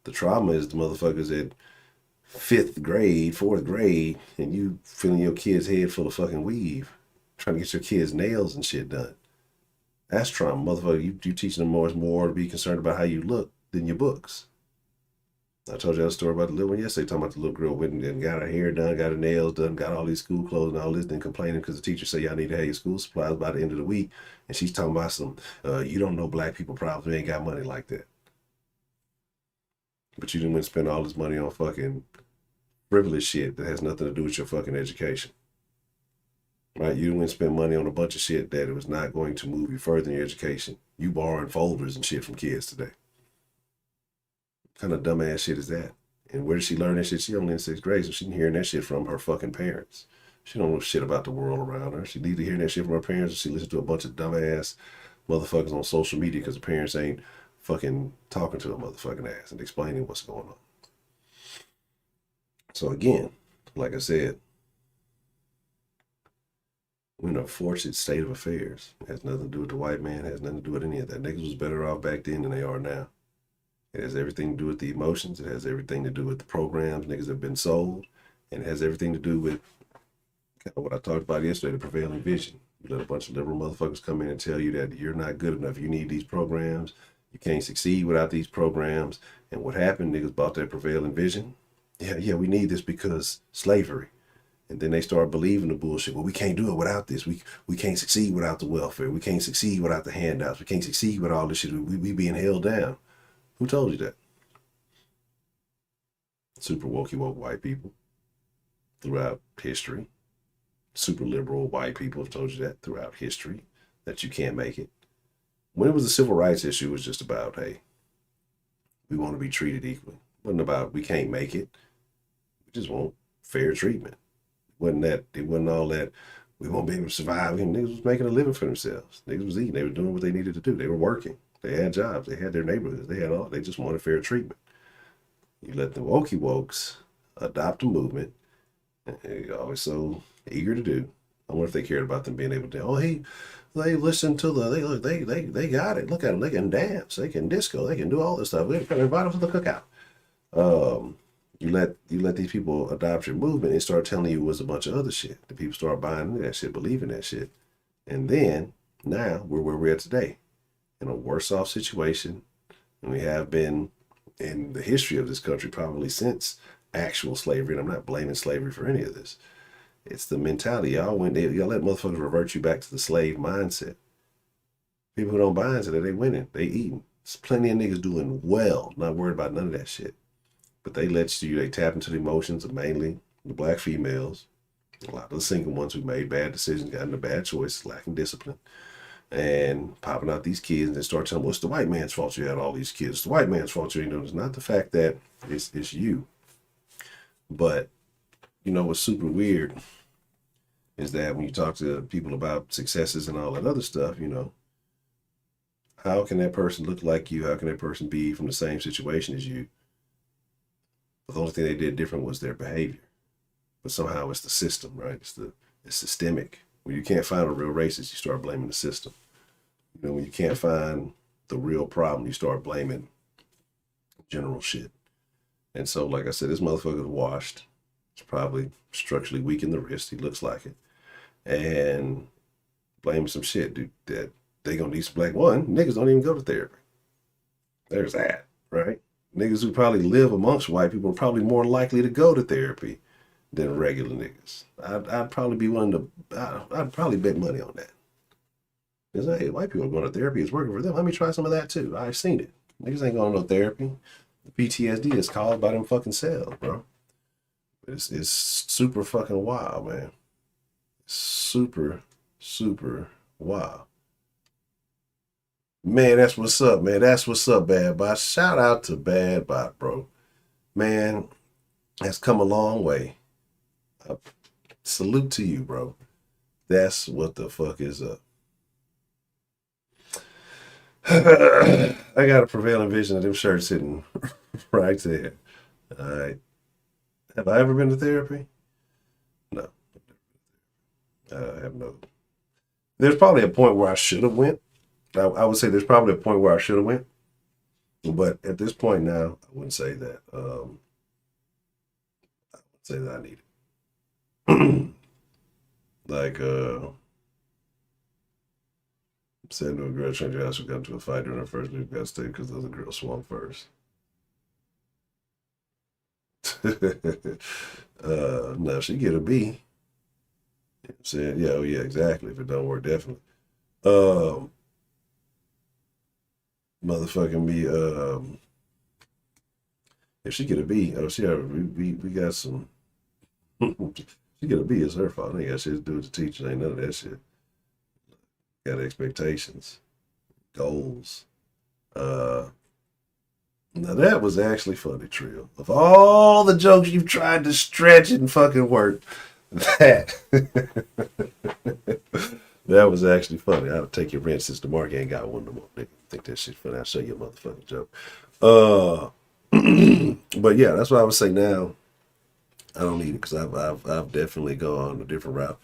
The trauma is the motherfuckers at 5th grade, 4th grade, and you filling your kid's head full of fucking weave, trying to get your kids' nails and shit done. That's trauma, motherfucker. You teaching them more to be concerned about how you look than your books. I told you a story about the little one yesterday, talking about the little girl went and got her hair done, got her nails done, got all these school clothes and all this, then complaining because the teacher said y'all need to have your school supplies by the end of the week. And she's talking about some, you don't know black people problems, we ain't got money like that. But you didn't spend all this money on fucking frivolous shit that has nothing to do with your fucking education. Right? You didn't spend money on a bunch of shit that it was not going to move you further in your education. You borrowing folders and shit from kids today. What kind of dumbass shit is that? And where did she learn that shit? She only in 6th grade, so she's hearing that shit from her fucking parents. She don't know shit about the world around her. She needs to hear that shit from her parents, and she listens to a bunch of dumbass motherfuckers on social media because the parents ain't fucking talking to her motherfucking ass and explaining what's going on. So again, like I said, we're in a fortunate state of affairs. It has nothing to do with the white man. It has nothing to do with any of that. Niggas was better off back then than they are now. It has everything to do with the emotions. It has everything to do with the programs niggas have been sold. And it has everything to do with kind of what I talked about yesterday, the prevailing vision. You let a bunch of liberal motherfuckers come in and tell you that you're not good enough. You need these programs. You can't succeed without these programs. And what happened, niggas bought that prevailing vision. Yeah, we need this because slavery. And then they start believing the bullshit. Well, we can't do it without this. We can't succeed without the welfare. We can't succeed without the handouts. We can't succeed with all this shit. We being held down. Who told you that? Super woke white people throughout history. Super liberal white people have told you that throughout history, that you can't make it. When it was a civil rights issue, it was just about, hey, we want to be treated equally. It wasn't about we can't make it. We just want fair treatment. It wasn't all that we won't be able to survive. Niggas was making a living for themselves. Niggas was eating. They were doing what they needed to do. They were working. They had jobs. They had their neighborhoods. They just wanted fair treatment. You let the wokes adopt a movement. They're always so eager to do. I wonder if they cared about them being able to, they listen to they got it. Look at them. They can dance. They can disco. They can do all this stuff. We're going to invite them to the cookout. You let these people adopt your movement and start telling you it was a bunch of other shit. The people start buying into that shit, believing that shit. And then, now, we're where we're at today. In a worse off situation than we have been in the history of this country, probably since actual slavery. And I'm not blaming slavery for any of this. It's the mentality. Y'all let motherfuckers revert you back to the slave mindset. People who don't buy into that, they winning. They eating. There's plenty of niggas doing well, not worried about none of that shit. But they tap into the emotions of mainly the black females, a lot of the single ones who made bad decisions, got into bad choices, lacking discipline, and popping out these kids and then start telling them, well, it's the white man's fault you had all these kids. It's the white man's fault you ain't doing this. It's not the fact that it's you. But, what's super weird is that when you talk to people about successes and all that other stuff, how can that person look like you? How can that person be from the same situation as you? But the only thing they did different was their behavior. But somehow it's the system, right? It's systemic. When you can't find a real racist, you start blaming the system. When you can't find the real problem, you start blaming general shit. And so, like I said, this motherfucker's washed. He's probably structurally weak in the wrist. He looks like it. And blaming some shit, dude, that they gonna need some black one. Niggas don't even go to therapy. There's that, right? Niggas who probably live amongst white people are probably more likely to go to therapy than regular niggas. I'd probably be willing to, I'd probably bet money on that. Because, hey, white people are going to therapy. It's working for them. Let me try some of that too. I've seen it. Niggas ain't going to no therapy. The PTSD is caused by them fucking cells, bro. It's super fucking wild, man. Super, super wild. Man, that's what's up, man. That's what's up, Bad Bot. Shout out to Bad Bot, bro. Man, that's come a long way. Salute to you, bro. That's what the fuck is up. I got a prevailing vision of them shirts sitting right there. All right. Have I ever been to therapy? No. I have there's probably a point where I should have went. I would say there's probably a point where I should have went. But at this point now, I wouldn't say that. I would say that I need it. Like, said to a girl trying to ask who got into a fight during her first week got stayed because the other girl swung first. No, she get a B. Saying, yeah, oh yeah, exactly. If it don't work, definitely. Motherfucking me. If she get a B, oh, we got some. She get a B, it's her fault. Ain't got shit to do with the teacher. Ain't none of that shit. Got expectations, goals. Now that was actually funny, Trill. Of all the jokes you've tried to stretch and fucking work, that that was actually funny. I'll take your rent since the Mark ain't got one no more. Nigga, think that shit's funny. I'll show you a motherfucking joke. But yeah, that's what I would say now. I don't need it because I've definitely gone a different route.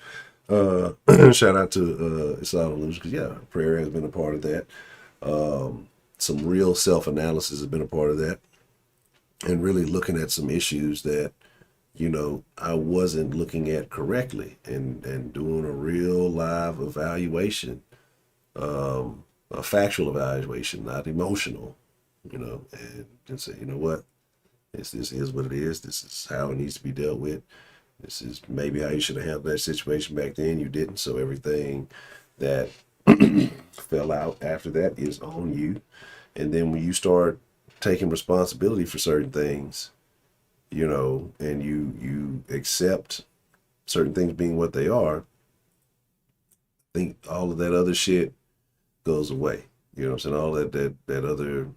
Shout out to It's All Illusion because yeah, prayer has been a part of that. Some real self-analysis has been a part of that, and really looking at some issues that, you know, I wasn't looking at correctly, and doing a real live evaluation, a factual evaluation, not emotional, you know, and say, you know what, this is what it is. This is how it needs to be dealt with. This is maybe how you should have handled that situation back then. You didn't, so everything that fell out after that is on you. And then when you start taking responsibility for certain things, you know, and you accept certain things being what they are, I think all of that other shit goes away. You know what I'm saying? All that other,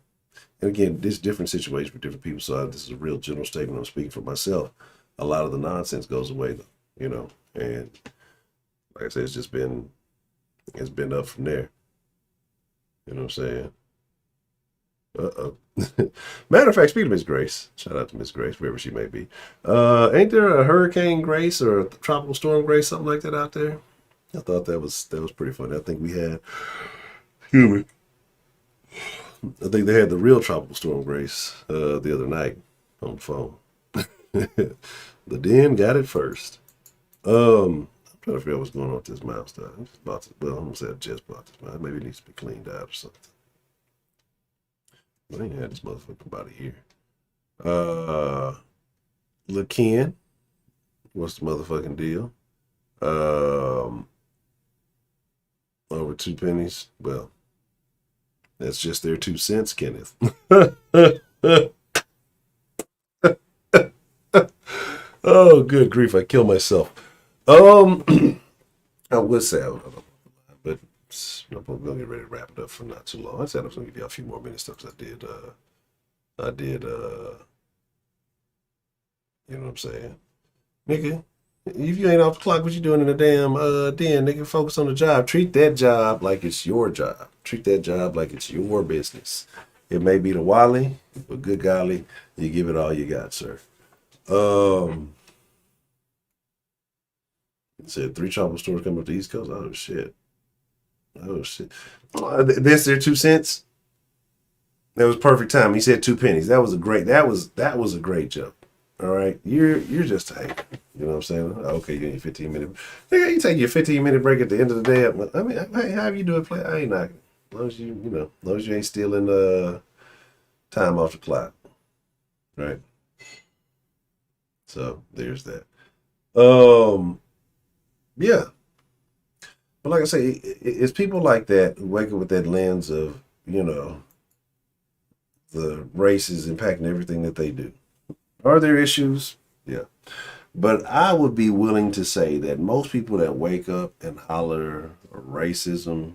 and again, this different situation for different people. So this is a real general statement. I'm speaking for myself. A lot of the nonsense goes away, though, you know, and like I said, it's been up from there. You know what I'm saying? Matter of fact, speaking of Miss Grace, shout out to Miss Grace, wherever she may be. Ain't there a Hurricane Grace or a Tropical Storm Grace, something like that out there? I thought that was pretty funny. I think we had, excuse me, I think they had the real Tropical Storm Grace the other night on the phone. The Den got it first. I'm trying to figure out what's going on with this mouse stuff. I'm gonna say I just bought this mouse. Maybe it needs to be cleaned out or something. I ain't had this motherfucker about a year. Look, Ken, what's the motherfucking deal? Over 2 pennies. Well, that's just their 2 cents, Kenneth. Oh, good grief! I killed myself. I would say, but I'm gonna get ready to wrap it up for not too long. I said I was gonna give you a few more minutes stuff because I did. You know what I'm saying, nigga? If you ain't off the clock, what you doing in the damn den, nigga? Focus on the job. Treat that job like it's your job. Treat that job like it's your business. It may be the Wally, but good golly, you give it all you got, sir. It said 3 tropical stores coming up the East Coast. Oh shit. That's their 2 cents. That was perfect time. He said 2 pennies. That was a great joke. All right. You're just a hater. You know what I'm saying? Okay, you need 15-minute. Nigga, you take your 15-minute break at the end of the day. I mean, hey, how you do it? Play? I ain't knocking. As long as you ain't stealing time off the clock. Right. So there's that. Yeah. But like I say, it's people like that who wake up with that lens of, you know, the race is impacting everything that they do. Are there issues? Yeah. But I would be willing to say that most people that wake up and holler racism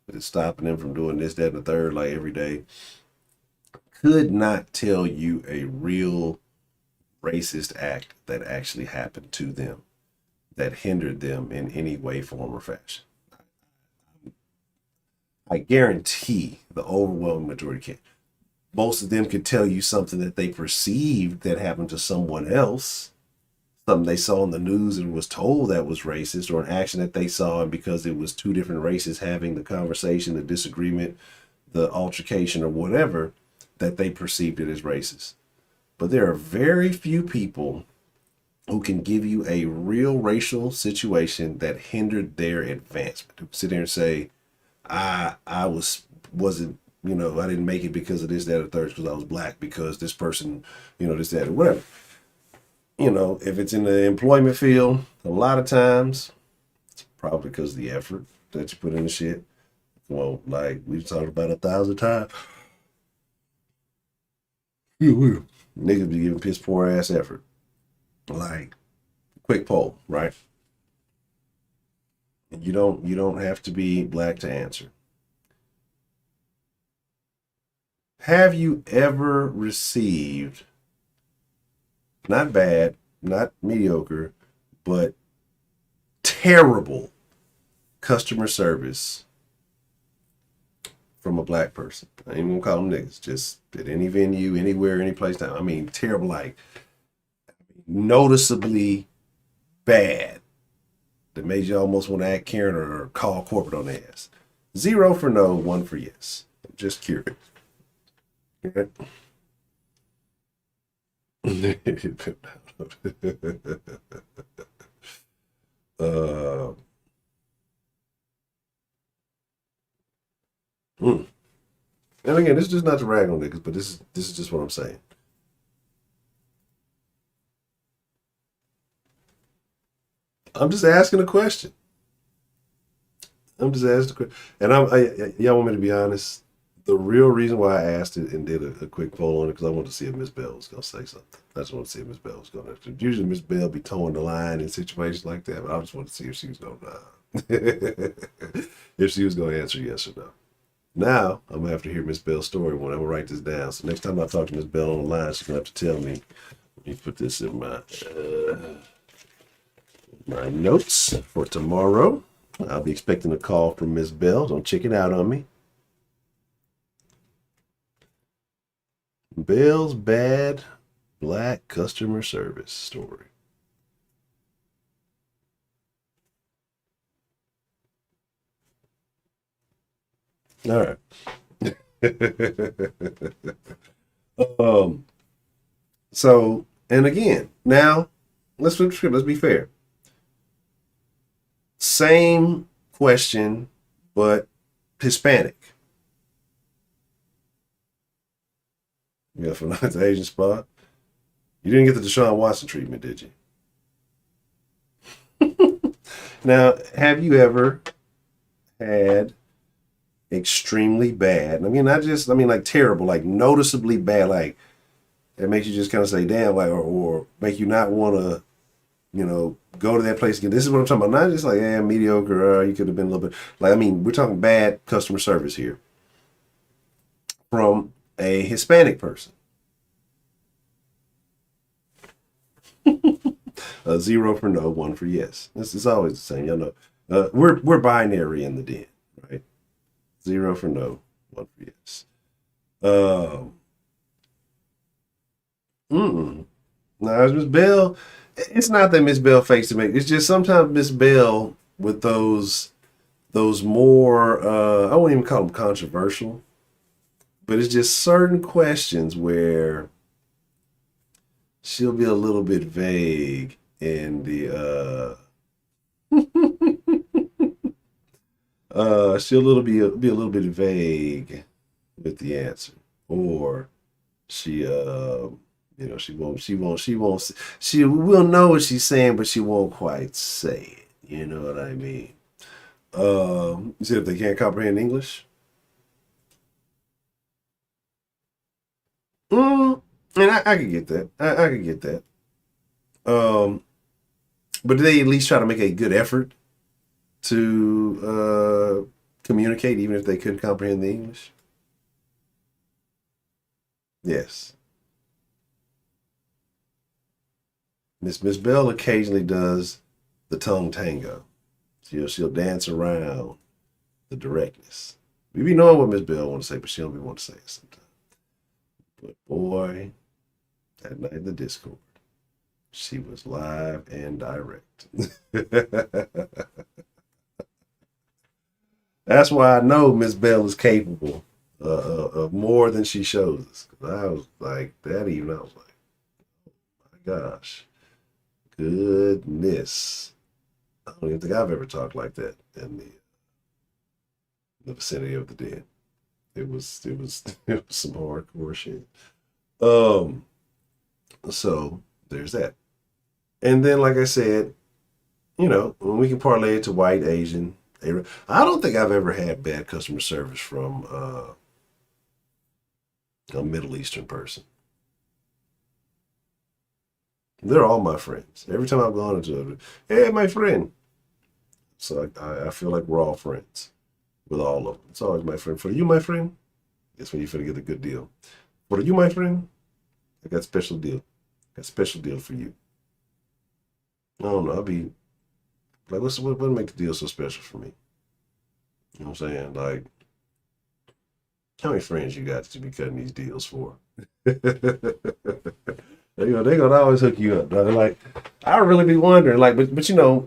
is stopping them from doing this, that, and the third, like every day, could not tell you a real racist act that actually happened to them that hindered them in any way, form, or fashion. I guarantee the overwhelming majority can. Most of them could tell you something that they perceived that happened to someone else, something they saw in the news and was told that was racist, or an action that they saw, and because it was two different races having the conversation, the disagreement, the altercation, or whatever, that they perceived it as racist. But there are very few people who can give you a real racial situation that hindered their advancement. Who sit there and say, I wasn't, I didn't make it because of this, that, or third, because I was black, because this person, this, that, or whatever. If it's in the employment field, a lot of times, it's probably because of the effort that you put in the shit. Well, like we've talked about 1,000 times. Niggas be giving piss poor ass effort. Like, quick poll, right? You don't have to be black to answer. Have you ever received, not bad, not mediocre, but terrible customer service from a black person? I ain't gonna call them niggas, just at any venue, anywhere, any place down. I mean, terrible, like noticeably bad, that made you almost want to act Karen or call corporate on their ass. 0 for no, 1 for yes. I'm just curious. Okay. And again, this is just not to rag on niggas, but this is just what I'm saying. I'm just asking a question. I'm just asking a question. And y'all want me to be honest? The real reason why I asked it and did a quick poll on it, because I wanted to see if Miss Bell was going to say something. I just want to see if Miss Bell was going to. Usually Miss Bell be towing the line in situations like that, but I just want to see if she was going to, if she was going to answer yes or no. Now, I'm going to have to hear Miss Bell's story when I'm going to write this down. So next time I talk to Miss Bell on the line, she's going to have to tell me. Let me put this in my notes for tomorrow. I'll be expecting a call from Miss Bell. Don't check it out on me. Bell's bad black customer service story. All right. So, and again, now let's flip the script. Let's be fair. Same question, but Hispanic. Yeah, from the Asian spot. You didn't get the Deshaun Watson treatment, did you? Now, have you ever had extremely bad? I mean, like terrible, like noticeably bad, like it makes you just kind of say, damn, like, or make you not want to, go to that place again. This is what I'm talking about. Not just like, mediocre, you could have been a little bit, like, I mean, we're talking bad customer service here from a Hispanic person. 0 for no, 1 for yes. This is always the same. Y'all know. We're binary in the den, right? 0 for no, 1 for yes. Now, Miss Bell, it's not that Miss Bell fakes to make. It's just sometimes Miss Bell with those more, I won't even call them controversial, but it's just certain questions where she'll be a little bit vague in the she'll be a little bit vague with the answer, or she she will know what she's saying, but she won't quite say it. You know what I mean? You said if they can't comprehend English. And I could get that. I could get that. But do they at least try to make a good effort to communicate, even if they couldn't comprehend the English? Yes. Miss Bell occasionally does the tongue tango. She'll dance around the directness. We be knowing what Miss Bell want to say, but she don't be want to say it sometimes. But boy, that night in the Discord, She was live and direct. That's why I know Miss Bell is capable of more than she shows us. I was like, that evening, I was like, my gosh, goodness. I don't even think I've ever talked like that in the vicinity of the dead. It was it was some hardcore shit. So there's that. And then, like I said, when we can parlay it to white, Asian, Arab. I don't think I've ever had bad customer service from a Middle Eastern person. They're all my friends. Every time I've gone into it, hey, my friend. So I feel like we're all friends with all of them. It's always my friend. For you, my friend, that's when you're finna get a good deal. For you, my friend, I got a special deal. Got a special deal for you. I don't know. I'll be like, what make the deal so special for me? You know what I'm saying? Like, how many friends you got that you be cutting these deals for? They're gonna always hook you up, dog. Like, I really be wondering, like, but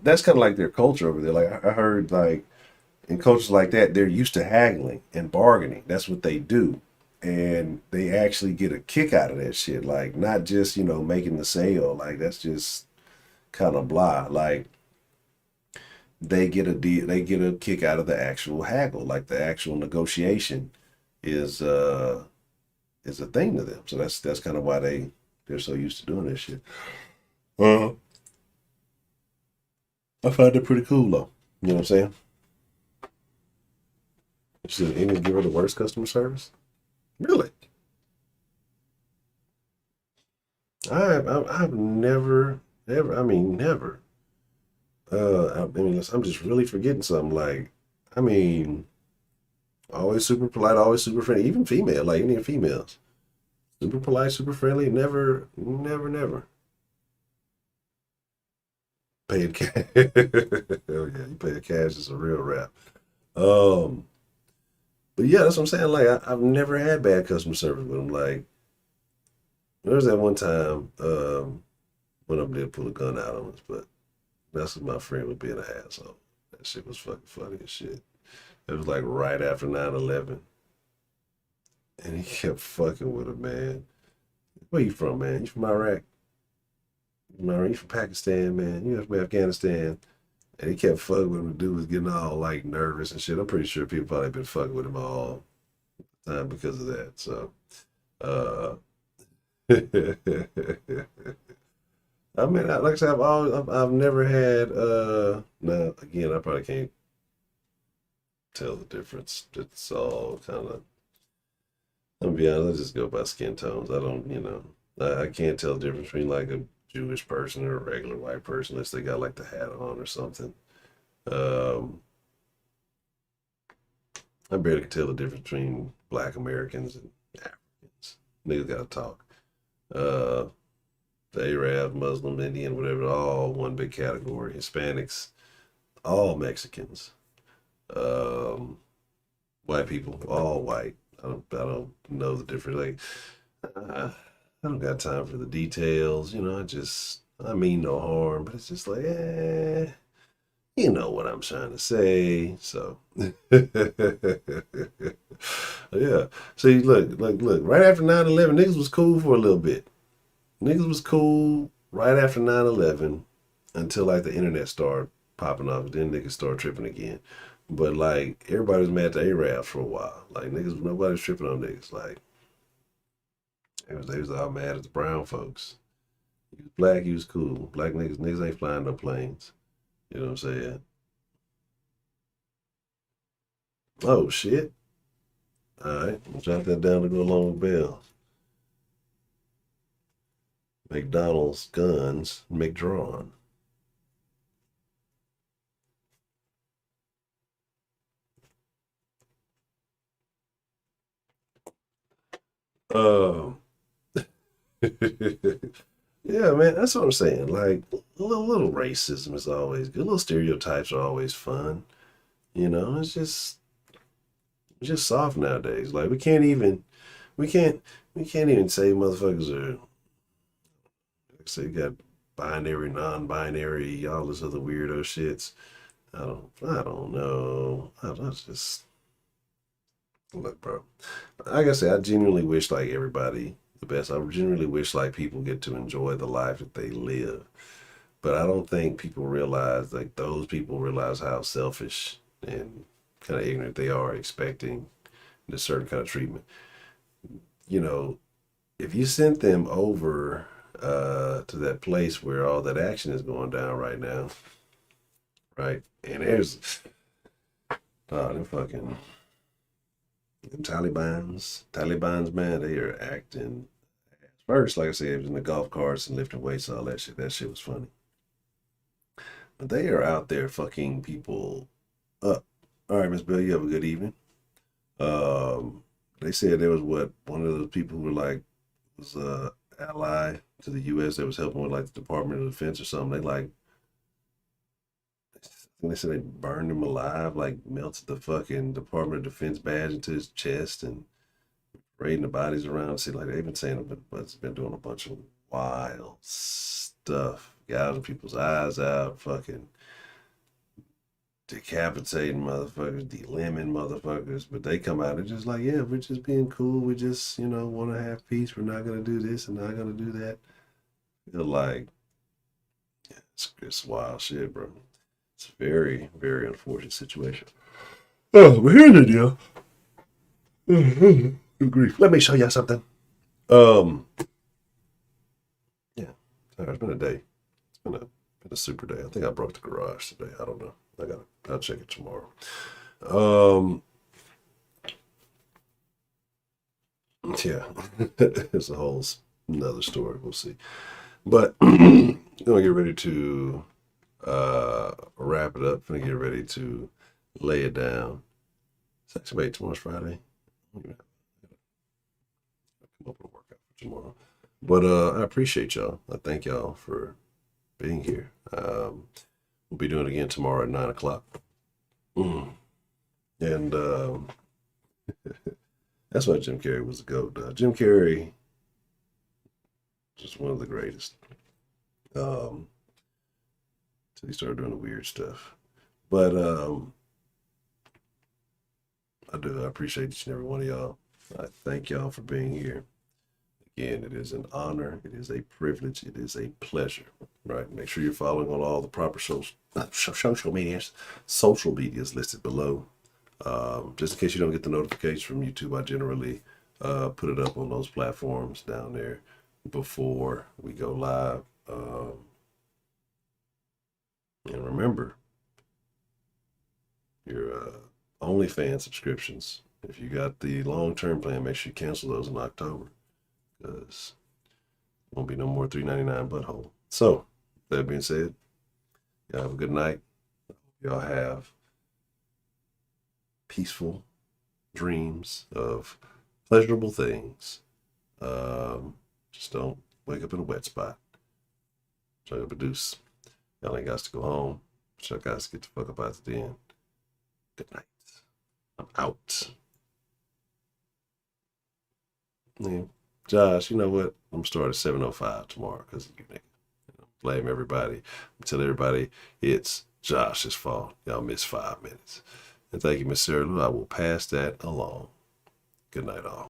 that's kind of like their culture over there. Like, I heard, like, in cultures like that, they're used to haggling and bargaining. That's what they do, and they actually get a kick out of that shit. Like, not just making the sale. Like, that's just kind of blah. Like, they get a deal. They get a kick out of the actual haggle. Like, the actual negotiation is a thing to them. So that's kind of why they're so used to doing this shit. I find it pretty cool though. You know what I'm saying? Should anyone give her the worst customer service? Really? I've never, ever. I mean, never. I'm just really forgetting something. Like, always super polite, always super friendly. Even female, like any females. Super polite, super friendly. Never. Paying cash. Hell yeah, you paying cash is a real rap. But yeah, that's what I'm saying. Like, I've never had bad customer service with them. Like, there was that one time when I did pull a gun out on us, but that's when my friend was being an asshole. That shit was fucking funny as shit. It was like right after 9/11. And he kept fucking with him, man. Where you from, man? You from Iraq? You from Pakistan, man? You from Afghanistan? And he kept fucking with him. The dude was getting all like nervous and shit. I'm pretty sure people probably been fucking with him all the time because of that. So, like I said, I've never had. Now again, I probably can't tell the difference. It's all kind of. I'm gonna be honest, I just go by skin tones. I don't, I can't tell the difference between like a Jewish person or a regular white person unless they got like the hat on or something. I barely can tell the difference between Black Americans and Africans. Niggas gotta talk. The Arab, Muslim, Indian, whatever, all one big category. Hispanics, all Mexicans. White people, all white. I don't know the difference. Like, I don't got time for the details. I mean no harm, but it's just like, you know what I'm trying to say. So, yeah. See, look. Right after 9/11, niggas was cool for a little bit. Niggas was cool right after 9/11 until like the internet started popping off. Then niggas started tripping again. But like everybody was mad at the Arabs for a while. Like nobody was tripping on niggas. Like they was all mad at the brown folks. He was black, he was cool. Black niggas ain't flying no planes. You know what I'm saying? Oh shit. Alright, I'll jot that down to go along with Bell. McDonald's guns, McDrawn. Yeah, man, that's what I'm saying. Like, a little racism is always good. Little stereotypes are always fun. It's just soft nowadays. Like, we can't even say motherfuckers are, like, say, got binary, non-binary, all this other weirdo shits. I don't know. I just look, bro. Like I said, I genuinely wish like everybody the best. I genuinely wish like people get to enjoy the life that they live. But I don't think people realize, like those people realize how selfish and kind of ignorant they are expecting this certain kind of treatment. You know, if you sent them over to that place where all that action is going down right now, right? And there's them fucking them Talibans, man, they are acting. First, like I said, it was in the golf carts and lifting weights, all that shit. That shit was funny. But they are out there fucking people up. All right, Miss Bill, you have a good evening. They said there was one of those people who were like was ally to the U.S. that was helping with like the Department of Defense or something. They like, I think they said they burned him alive, like melted the fucking Department of Defense badge into his chest and parading the bodies around. See, like they've been saying, but it's been doing a bunch of wild stuff, gouging people's eyes out, fucking decapitating motherfuckers, delimbing motherfuckers. But they come out and just like, yeah, we're just being cool. We just, want to have peace. We're not gonna do this and not gonna do that. They're like, yeah, it's wild shit, bro. It's a very, very unfortunate situation. Oh, but here's the deal. Good grief. Let me show you something. Yeah. It's been a day. It's been a super day. I think I broke the garage today. I don't know. I'll check it tomorrow. Yeah. It's a whole another story. We'll see. But I'm gonna get ready to wrap it up. I'm gonna get ready to lay it down. It's actually wait, tomorrow's Friday. I'm gonna come up with a workout for tomorrow. But I appreciate y'all. I thank y'all for being here. We'll be doing it again tomorrow at 9 o'clock. And that's why Jim Carrey was the GOAT. Jim Carrey, just one of the greatest. Till he started doing the weird stuff. But I appreciate each and every one of y'all. I thank y'all for being here. Again, it is an honor. It is a privilege. It is a pleasure. Right? Make sure you're following on all the proper social medias listed below. Just in case you don't get the notifications from YouTube, I generally put it up on those platforms down there before we go live. And remember, your OnlyFans subscriptions, if you got the long-term plan, make sure you cancel those in October, because won't be no more $3.99 butthole. So, that being said, y'all have a good night. Y'all have peaceful dreams of pleasurable things. Just don't wake up in a wet spot. Try to produce. Y'all ain't got to go home. Y'all guys get the fuck up out the den. Good night. I'm out. Yeah. Josh, you know what? I'm starting at 7:05 tomorrow because of you, nigga. Blame everybody. Tell everybody it's Josh's fault. Y'all missed 5 minutes. And thank you, Miss Sarah Lou. I will pass that along. Good night, all.